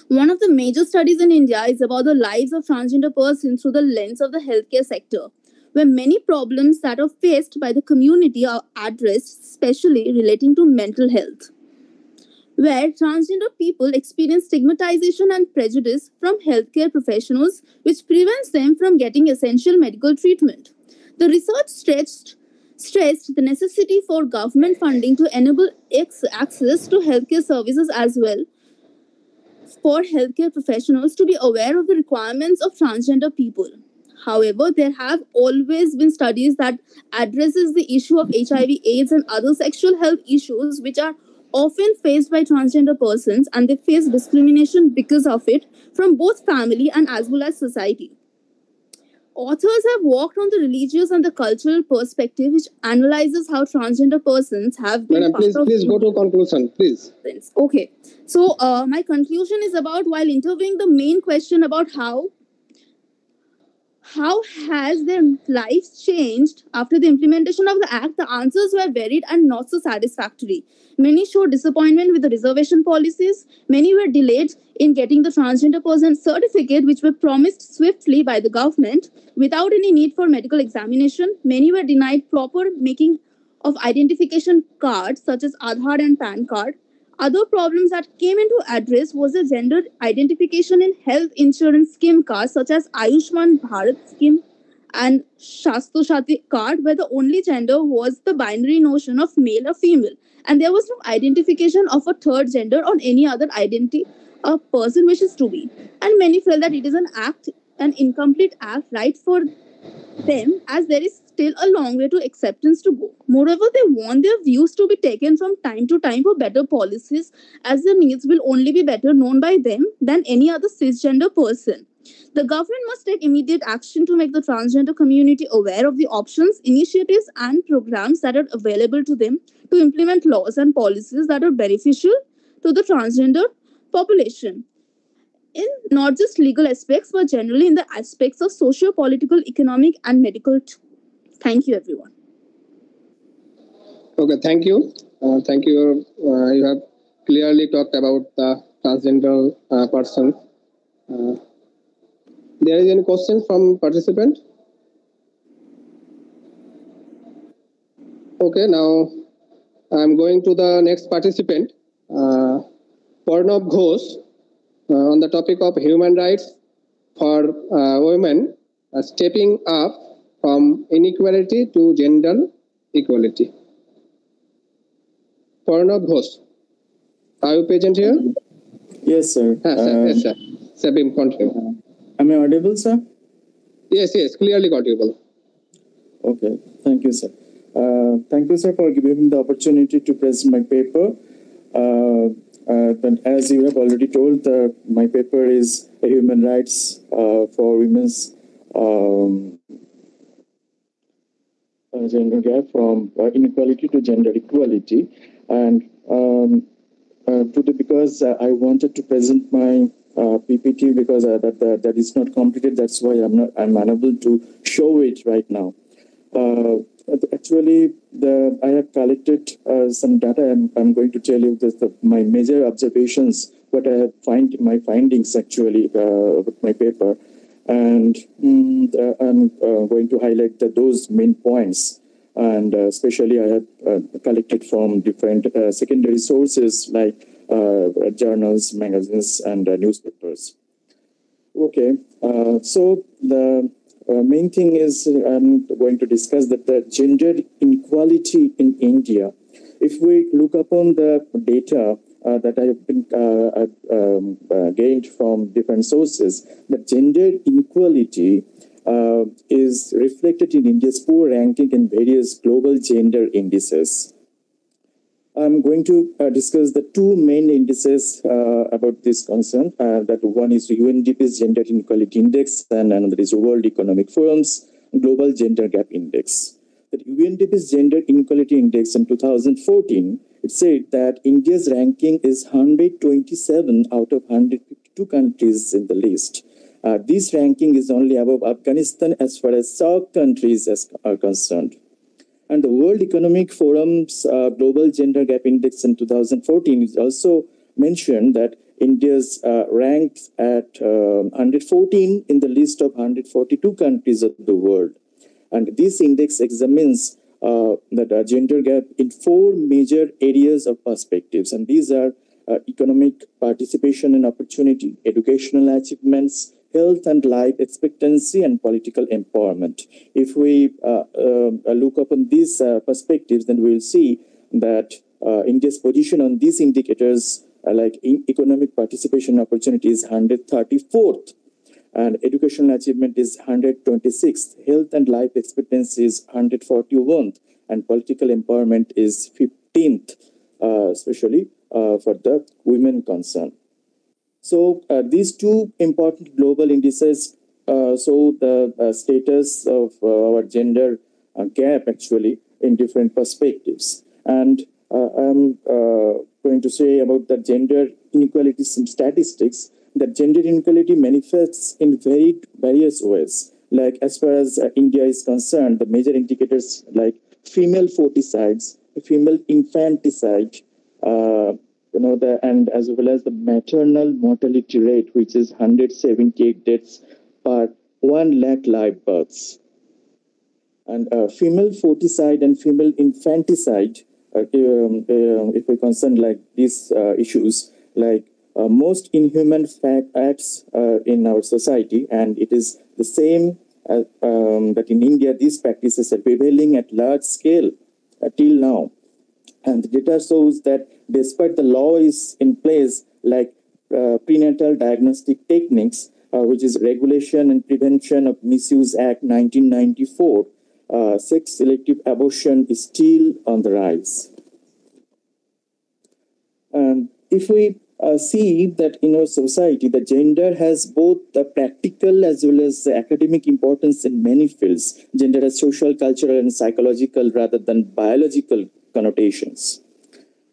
One of the major studies in India is about the lives of transgender persons through the lens of the healthcare sector, where many problems that are faced by the community are addressed, especially relating to mental health, where transgender people experience stigmatization and prejudice from healthcare professionals, which prevents them from getting essential medical treatment. The research stressed the necessity for government funding to enable access to healthcare services as well, for healthcare professionals to be aware of the requirements of transgender people. However, there have always been studies that addresses the issue of HIV/AIDS and other sexual health issues which are often faced by transgender persons, and they face discrimination because of it from both family and as well as society. Authors have worked on the religious and the cultural perspective, which analyzes how transgender persons have been Madam, please go to conclusion, please. Okay. So my conclusion is about, while interviewing the main question about how has their lives changed after the implementation of the Act, the answers were varied and not so satisfactory. Many showed disappointment with the reservation policies. Many were delayed in getting the transgender person certificate, which were promised swiftly by the government without any need for medical examination. Many were denied proper making of identification cards such as Aadhaar and PAN card. Other problems that came into address was the gender identification in health insurance scheme cards such as Ayushman Bharat scheme and Shasto Shati card, where the only gender was the binary notion of male or female, and there was no identification of a third gender or any other identity a person wishes to be. And many felt that it is an incomplete act, right for them, as there is still a long way to acceptance to go. Moreover, they want their views to be taken from time to time for better policies, as their needs will only be better known by them than any other cisgender person. The government must take immediate action to make the transgender community aware of the options, initiatives, and programs that are available to them to implement laws and policies that are beneficial to the transgender population in not just legal aspects, but generally in the aspects of socio political, economic, and medical too. Thank you, everyone. Okay, thank you. Thank you. You have clearly talked about the transgender person. There is any questions from participant? Okay, now I'm going to the next participant, Parnab Ghosh, on the topic of human rights for women, stepping up from inequality to gender equality. Parnab Ghosh, are you present here? Yes, sir. Yes, sir. Sabim, continue. Am I audible, sir? Yes, clearly audible. Okay, thank you, sir. Thank you, sir, for giving me the opportunity to present my paper. But as you have already told, my paper is a human rights for women's gender gap from inequality to gender equality. And today, because I wanted to present my PPT because that is not completed, that's why I'm unable to show it right now. Actually, I have collected some data. I'm going to tell you my major observations, what I have my findings actually with my paper, and I'm going to highlight those main points. And especially, I have collected from different secondary sources like journals, magazines, and newspapers. Okay, so the main thing is I'm going to discuss that the gender inequality in India. If we look upon the data that I have been gained from different sources, the gender inequality is reflected in India's poor ranking in various global gender indices. I'm going to discuss the two main indices about this concern. That one is UNDP's Gender Inequality Index, and another is World Economic Forum's Global Gender Gap Index. That UNDP's Gender Inequality Index in 2014, it said that India's ranking is 127 out of 152 countries in the list. This ranking is only above Afghanistan as far as SAARC countries are concerned. And the World Economic Forum's Global Gender Gap Index in 2014 is also mentioned that India's ranked at 114 in the list of 142 countries of the world. And this index examines the gender gap in four major areas of perspectives. And these are economic participation and opportunity, educational achievements, health and life expectancy, and political empowerment. If we look upon these perspectives, then we'll see that India's position on these indicators, like economic participation opportunity, is 134th, and educational achievement is 126th, health and life expectancy is 141th, and political empowerment is 15th, especially for the women concerned. So these two important global indices show the status of our gender gap actually in different perspectives. And I'm going to say about the gender inequality statistics, that gender inequality manifests in various ways. Like as far as India is concerned, the major indicators like female foticides, female infanticide, and as well as the maternal mortality rate, which is 178 deaths per 1 lakh live births. And female foticide and female infanticide if we concern like these issues, like most inhuman acts in our society, and it is the same that in India these practices are prevailing at large scale till now. And the data shows that despite the law is in place, like prenatal diagnostic techniques, which is Regulation and Prevention of Misuse Act 1994, sex-selective abortion is still on the rise. And if we see that in our society, the gender has both the practical as well as the academic importance in many fields. Gender has social, cultural, and psychological rather than biological connotations.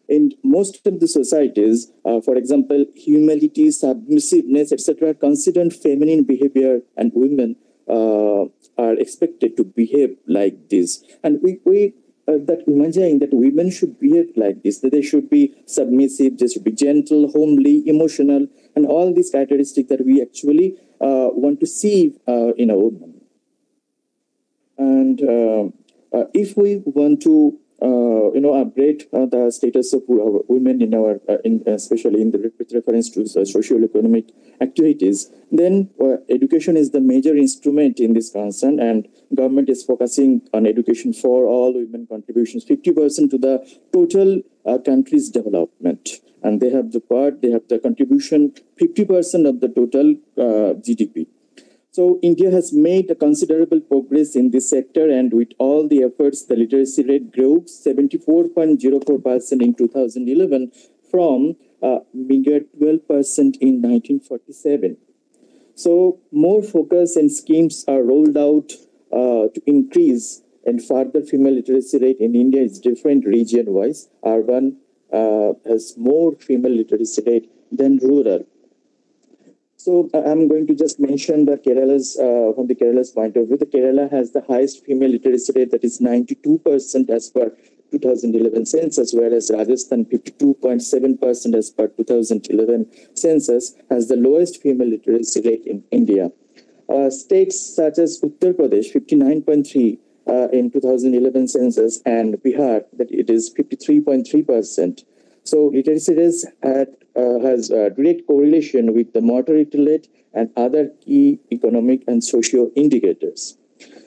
In most of the societies, for example, humility, submissiveness, etc., considered feminine behavior, and women are expected to behave like this. And we that imagine that women should behave like this, that they should be submissive, they should be gentle, homely, emotional, and all these characteristics that we actually want to see in a woman. And if we want to upgrade the status of women in our, especially with reference to socio-economic activities, then education is the major instrument in this concern, and government is focusing on education for all women contributions, 50% to the total country's development, and they have the contribution 50% of the total GDP. So India has made a considerable progress in this sector, and with all the efforts, the literacy rate grew 74.04% in 2011 from meager 12% in 1947. So more focus and schemes are rolled out to increase and further female literacy rate in India is different region-wise. Urban has more female literacy rate than rural. So I'm going to just mention the Kerala's, from the Kerala's point of view, the Kerala has the highest female literacy rate, that is 92% as per 2011 census, whereas Rajasthan 52.7% as per 2011 census has the lowest female literacy rate in India. States such as Uttar Pradesh 59.3 in 2011 census, and Bihar, that it is 53.3%. So literacy rate has a direct correlation with the mortality rate and other key economic and socio indicators.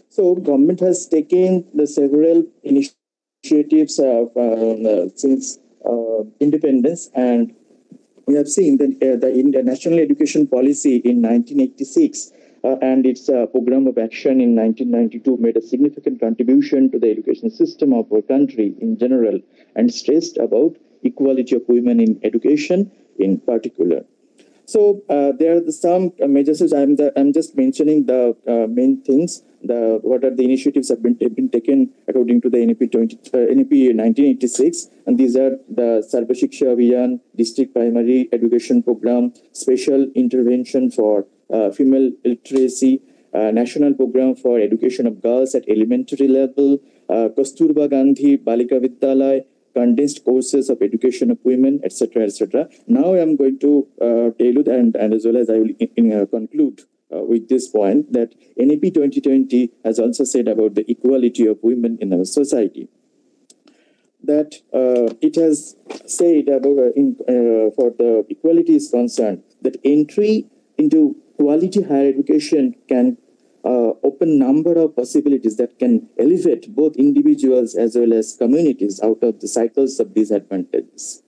So government has taken the several initiatives since independence, and we have seen that the National Education Policy in 1986 and its program of action in 1992 made a significant contribution to the education system of our country in general, and stressed about equality of women in education in particular. So there are some measures. I'm just mentioning the main things. What are the initiatives have been taken according to the NEP 1986, and these are the Sarva Shiksha Abhiyan, District Primary Education Program, Special Intervention for Female Literacy, National Program for Education of Girls at Elementary Level, Kasturba Gandhi Balika Vidyalaya, condensed courses of education of women, etc., etc. Now I am going to tell you, and as well as I will conclude with this point, that NEP 2020 has also said about the equality of women in our society. That it has said about for the equality is concerned, that entry into quality higher education can open number of possibilities that can elevate both individuals as well as communities out of the cycles of disadvantages.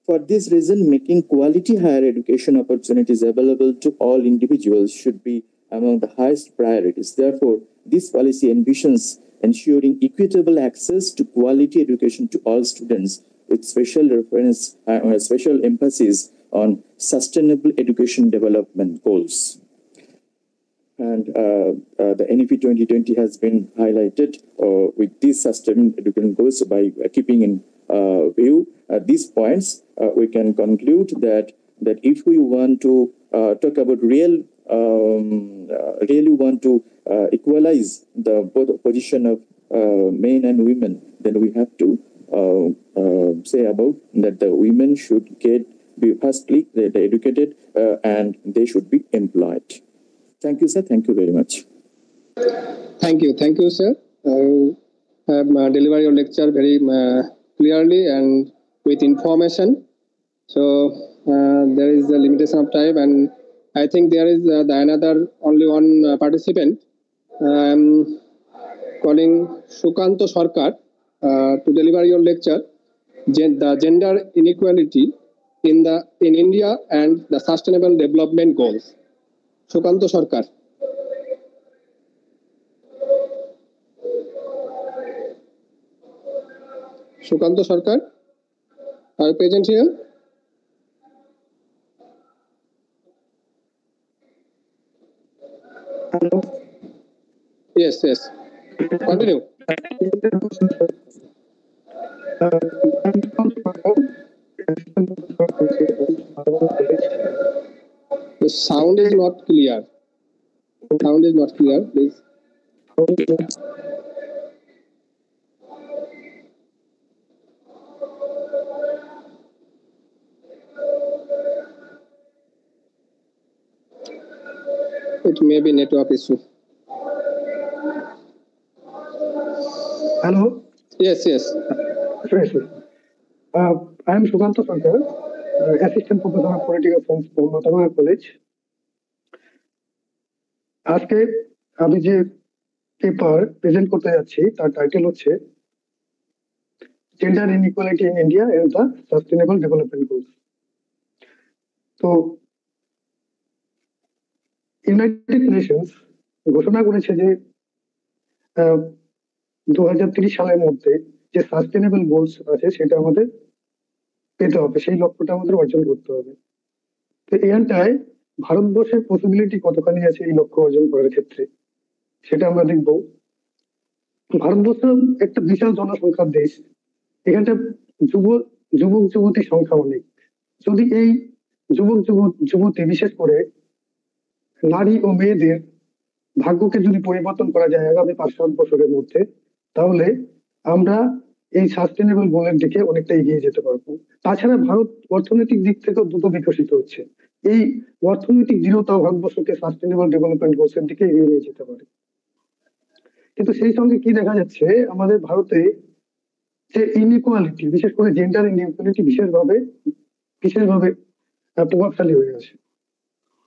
For this reason, making quality higher education opportunities available to all individuals should be among the highest priorities. Therefore, this policy envisions ensuring equitable access to quality education to all students, with special reference or special emphasis on sustainable education development goals. And the NEP 2020 has been highlighted with these sustainable education goals. By keeping in view these points, we can conclude that if we want to talk about really want to equalize the both position of men and women, then we have to say about that the women should be firstly they're educated and they should be employed. Thank you, sir. Thank you very much. Thank you, sir. You have delivered your lecture very clearly and with information. So there is a limitation of time, and I think there is another only one participant. Calling Shukanto Sarkar to deliver your lecture, the gender inequality in India and the Sustainable Development Goals. Shukanto Sarkar. Shukanto Sarkar, are you present here? Hello. Yes. Continue. The sound is not clear. Please. It may be network issue. Hello. Yes. Fresh. I am Shukanto Sarkar, Assistant Professor of Political Science from Ramnagar College. আজকে আমি যে paper present করতে যাচ্ছি তার title হচ্ছে gender inequality in India and the sustainable development goals. তো United Nations ঘোষণা করেছে যে 2030 সালের মধ্যে যে সাস্টেনেবল গোলস আছে সেটা আমাদের পেতে হবে, সেই লক্ষ্যটা আমাদের অর্জন করতে হবে। তো এখানটায় ভারতবর্ষের পসিবিলিটি কতখানি আছে এই লক্ষ্য অর্জন করার ক্ষেত্রে সেটা আমরা দেখব। ভারতবর্ষ একটা বিশাল জনসংখ্যার দেশ, এখানটা যুবক যুবতী সংখ্যা অনেক। যদি এই যুবক যুবতী বিশেষ করে নারী ও মেয়েদের ভাগ্যকে যদি পরিবর্তন করা যায় আগামী 5-7 বছরের মধ্যে, তাহলে আমরা এই সাস্টেনেবল গোলের দিকে অনেকটা এগিয়ে যেতে পারবো। তাছাড়া ভারত অর্থনৈতিক দিক থেকেও দ্রুত বিকশিত হচ্ছে। এই অর্থনৈতিক দৃঢ়তা ভারতবর্ষকে সাস্টেনেবল ডেভেলপমেন্ট গোলসের দিকে এগিয়ে নিয়ে যেতে পারে। কিন্তু সেই সঙ্গে কি দেখা যাচ্ছে, আমাদের ভারতে যে ইনইকুয়ালিটি, বিশেষ করে জেন্ডার ইনইকুয়ালিটি বিশেষভাবে প্রভাবশালী হয়ে আছে।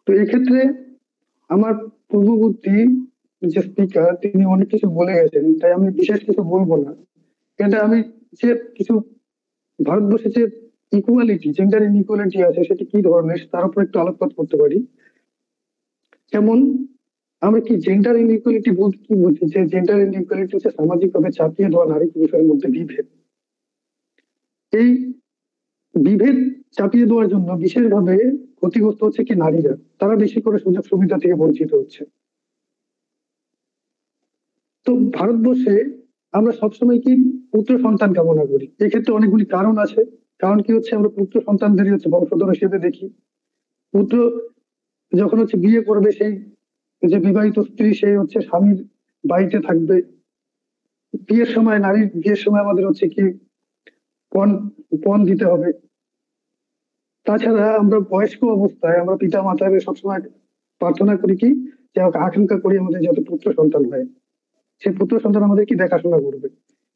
তো এক্ষেত্রে আমার পূর্ববর্তী যে স্পিকার তিনি অনেক কিছু বলে গেছেন, তাই আমি বিশেষ কিছু বলবো না। এটা আমি যে কিছু ভারতবর্ষে যে ইকুয়ালিটি, জেন্ডার ইনইকুয়ালিটি আছে সেটা কি ধরনের তার উপর একটু আলোকপাত করতে পারি। যেমন আমরা কি জেন্ডার ইনইকুয়ালিটি বলতে কি বুঝি, যে জেন্ডার ইনইকুয়ালিটি হচ্ছে সামাজিকভাবে চাপিয়ে দেওয়া নারী পুরুষের মধ্যে বিভেদ। এই বিভেদ চাপিয়ে দেওয়ার জন্য বিশেষভাবে ক্ষতিগ্রস্ত হচ্ছে কি নারীরা, তারা বেশি করে সুযোগ সুবিধা থেকে বঞ্চিত হচ্ছে। তো ভারতবর্ষে আমরা সবসময় কি পুত্র সন্তান কামনা করি, এক্ষেত্রে অনেকগুলি কারণ আছে। কারণ কি হচ্ছে, আমরা পুত্র সন্তানদেরই হচ্ছে বংশধর হিসেবে দেখি। পুত্র যখন হচ্ছে বিয়ে করবে, সেই যে বিবাহিত স্ত্রী সে হচ্ছে স্বামীর বাড়িতে থাকবে। বিয়ের সময় নারীর বিয়ের সময় আমাদের হচ্ছে কি পণ দিতে হবে। তাছাড়া আমরা বয়স্ক অবস্থায় আমরা পিতা মাতার সবসময় প্রার্থনা করি কি, যে আকাঙ্ক্ষা করি আমাদের যত পুত্র সন্তান হয়, সেই পুত্র সন্তান আমাদের কি দেখাশোনা করবে।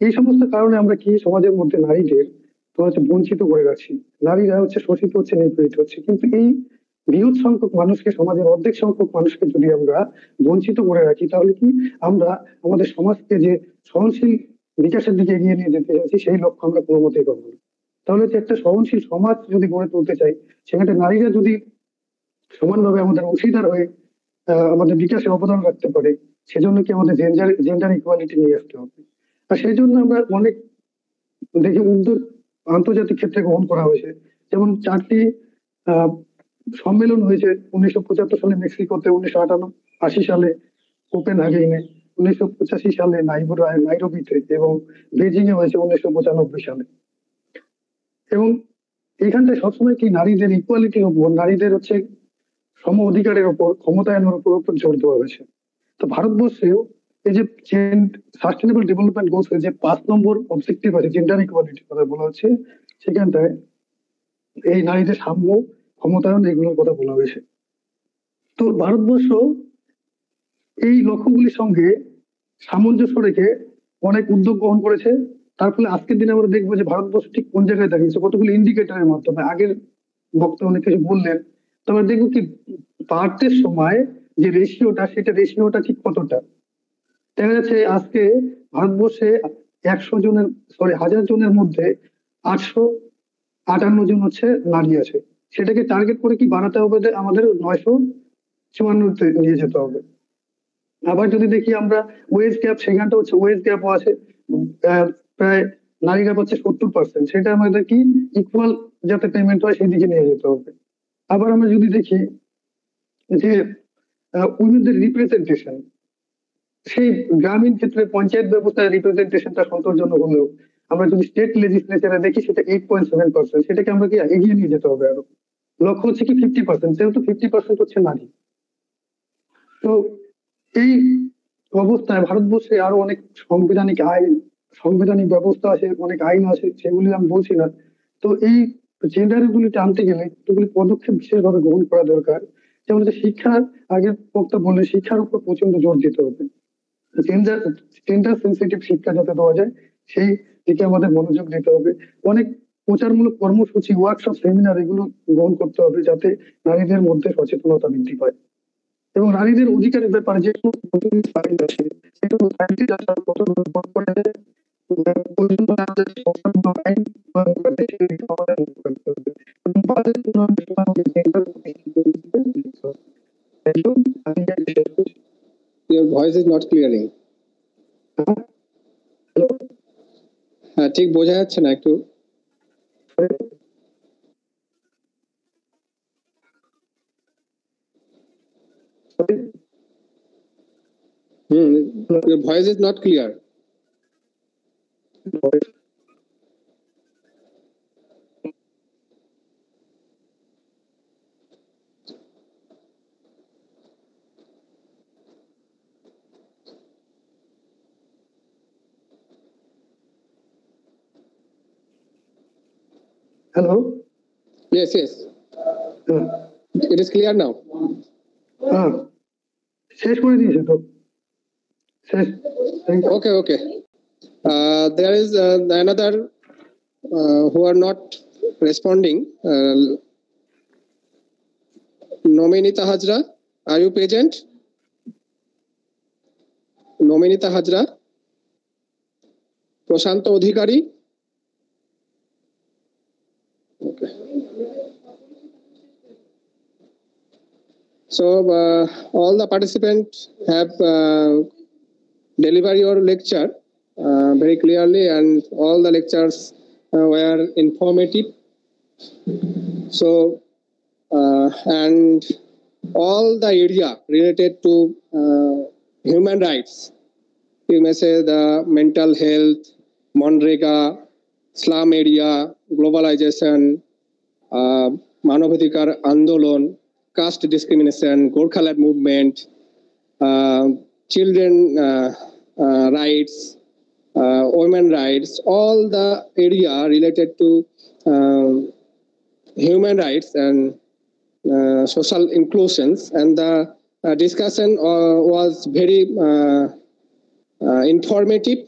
এই সমস্ত কারণে আমরা কি সমাজের মধ্যে নারীদের হচ্ছে বঞ্চিত করে রাখছি, নারীরা হচ্ছে শোষিত হচ্ছে, নিপীড়িত হচ্ছে। কিন্তু এই বৃহৎ সংখ্যক মানুষকে, সমাজের অর্ধেক সংখ্যক মানুষকে যদি আমরা বঞ্চিত করে রাখি, তাহলে কি আমরা আমাদের সমাজকে যে সহনশীল বিকাশের দিকে এগিয়ে নিয়ে যেতে চাইছি সেই লক্ষ্য আমরা কোনো মতেই পাবো না। তাহলে যে একটা সহনশীল সমাজ যদি গড়ে তুলতে চাই, সেখানে নারীরা যদি সমানভাবে আমাদের অংশীদার হয়ে আমাদের বিকাশে অবদান রাখতে পারে, সেজন্য কি আমাদের জেন্ডার ইকুয়ালিটি নিয়ে আসতে হবে। আর সেই জন্য আমরা অনেক দেখি উদ্যোগ আন্তর্জাতিক ক্ষেত্রে গ্রহণ করা হয়েছে। যেমন 4টি সম্মেলন হয়েছে 1975 সালে মেক্সিকোতে, 1980 সালে কোপেনহেগেনে, 1985 সালে নাইরোবিতে এবং বেজিং এ হয়েছে 1995 সালে। এবং এইখানটায় সবসময় কি নারীদের ইকুয়ালিটির উপর, নারীদের হচ্ছে সম অধিকারের উপর, ক্ষমতায়নের উপর জোর দেওয়া হয়েছে। তো ভারতবর্ষেও এই যে সাস্টেনেবল ডেভেলপমেন্ট গোলস যে 5 নম্বর অবজেক্টিভ আছে, জেন্ডার ইকুয়ালিটি কথা বলা হচ্ছে, সেখানটায় এই নারীদের সাম্য, ক্ষমতায়ন, এগুলোর কথা বলা হয়েছে। তো ভারতবর্ষ এই লক্ষ্যগুলির সঙ্গে সামঞ্জস্য রেখে অনেক উদ্যোগ গ্রহণ করেছে। তার ফলে আজকের দিনে আমরা দেখবো যে ভারতবর্ষ ঠিক কোন জায়গায় দাঁড়িয়েছে কতগুলো ইন্ডিকেটরের মাধ্যমে। আগের বক্তা অনেক কিছু বললেন, তো আমরা দেখবো কি বার্থের সময় যে রেশিওটা ঠিক কতটা। দেখা যাচ্ছে আজকে ভারতবর্ষে 1000 জনের মধ্যে 858 জন হচ্ছে নারী আছে। সেটাকে টার্গেট করে কি বাড়াতে হবে, আমাদের 954-তে নিয়ে যেতে হবে। আবার যদি দেখি আমরা ওয়েজ গ্যাপ, সেখানটা হচ্ছে ওয়েজ গ্যাপও আছে, প্রায় নারীরা পাচ্ছে 70%, সেটা আমাদের কি ইকুয়াল যাতে পেমেন্ট হয় সেদিকে নিয়ে যেতে হবে। আবার আমরা যদি দেখি যে উইমেনদের রিপ্রেজেন্টেশন, সেই গ্রামীণ ক্ষেত্রে পঞ্চায়েত ব্যবস্থায় রিপ্রেজেন্টেশনটা সন্তোষজনক হলেও আমরা যদি স্টেট লেজিসলেচারে দেখি সেটা 8.7%, সেটাকে আমরা কি এগিয়ে নিয়ে যেতে হবে আরো। লক্ষ্য হচ্ছে কি 50%, যেহেতু 50% হচ্ছে নারী। তো এই অবস্থায় ভারতবর্ষে আরো অনেক সাংবিধানিক ব্যবস্থা আছে, অনেক আইন আছে, সেগুলি আমি বলছি না। তো এই জেন্ডার ইকুয়ালিটি আনতে গেলে এগুলি পদক্ষেপ বিশেষভাবে গ্রহণ করা দরকার। যেমন শিক্ষার, আগের বক্তা বললে শিক্ষার উপর প্রচন্ড জোর দিতে হবে। জেন্ডার সেন্সিটিভ শিক্ষা যাতে দেওয়া যায় সেই দিকে আমাদের মনোযোগ দিতে হবে। অনেক প্রচারমূলক কর্মসূচি, ওয়ার্কশপ, সেমিনার এগুলো গ্রহণ করতে হবে যাতে নারীদের মধ্যে সচেতনতা বৃদ্ধি পায় এবং নারীদের অধিকারের ব্যাপারে যে Your voice is not clearing. হ্যাঁ, ঠিক বোঝা যাচ্ছে না একটু। Your voice is not clear. Hello? Yes. It is clear now. শেষ করে দিয়েছে তো। Okay. There is another who are not responding. Nominita Hajra, are you present? Nominita Hajra, Prashanto Odhikari. Okay. So all the participants have delivered your lecture very clearly, and all the lectures were informative. So and all the area related to human rights, you may say the mental health, Monrega, slum area, globalization, Manavadhikar Andolon, caste discrimination, Gorkhaland movement, children rights, women rights, all the area related to human rights and social inclusions, and the discussion was very informative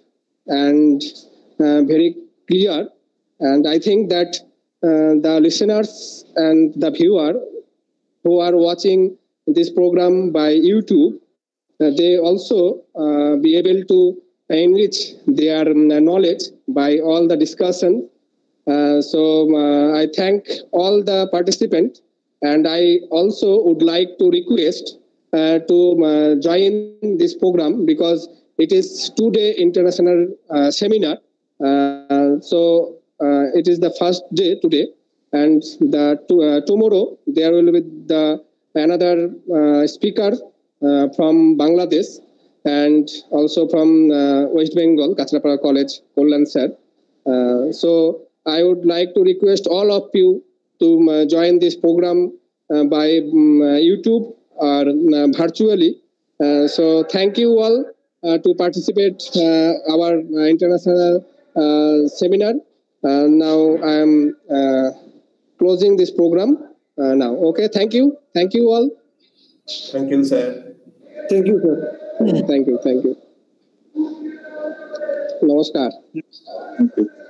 and very clear. And I think that the listeners and the viewer who are watching this program by YouTube, they also be able to enrich their knowledge by all the discussion. So I thank all the participants, and I also would like to request to join this program because it is 2-day international seminar. So it is the first day today, and tomorrow there will be another speaker from Bangladesh and also from West Bengal, Kachrapara College, Kollan sir. So I would like to request all of you to join this program by YouTube or virtually. So thank you all to participate our international seminar. Now I am closing this program now. Okay, thank you all. Thank you, sir. Thank you, sir. Thank you. Namaskar. Thank you.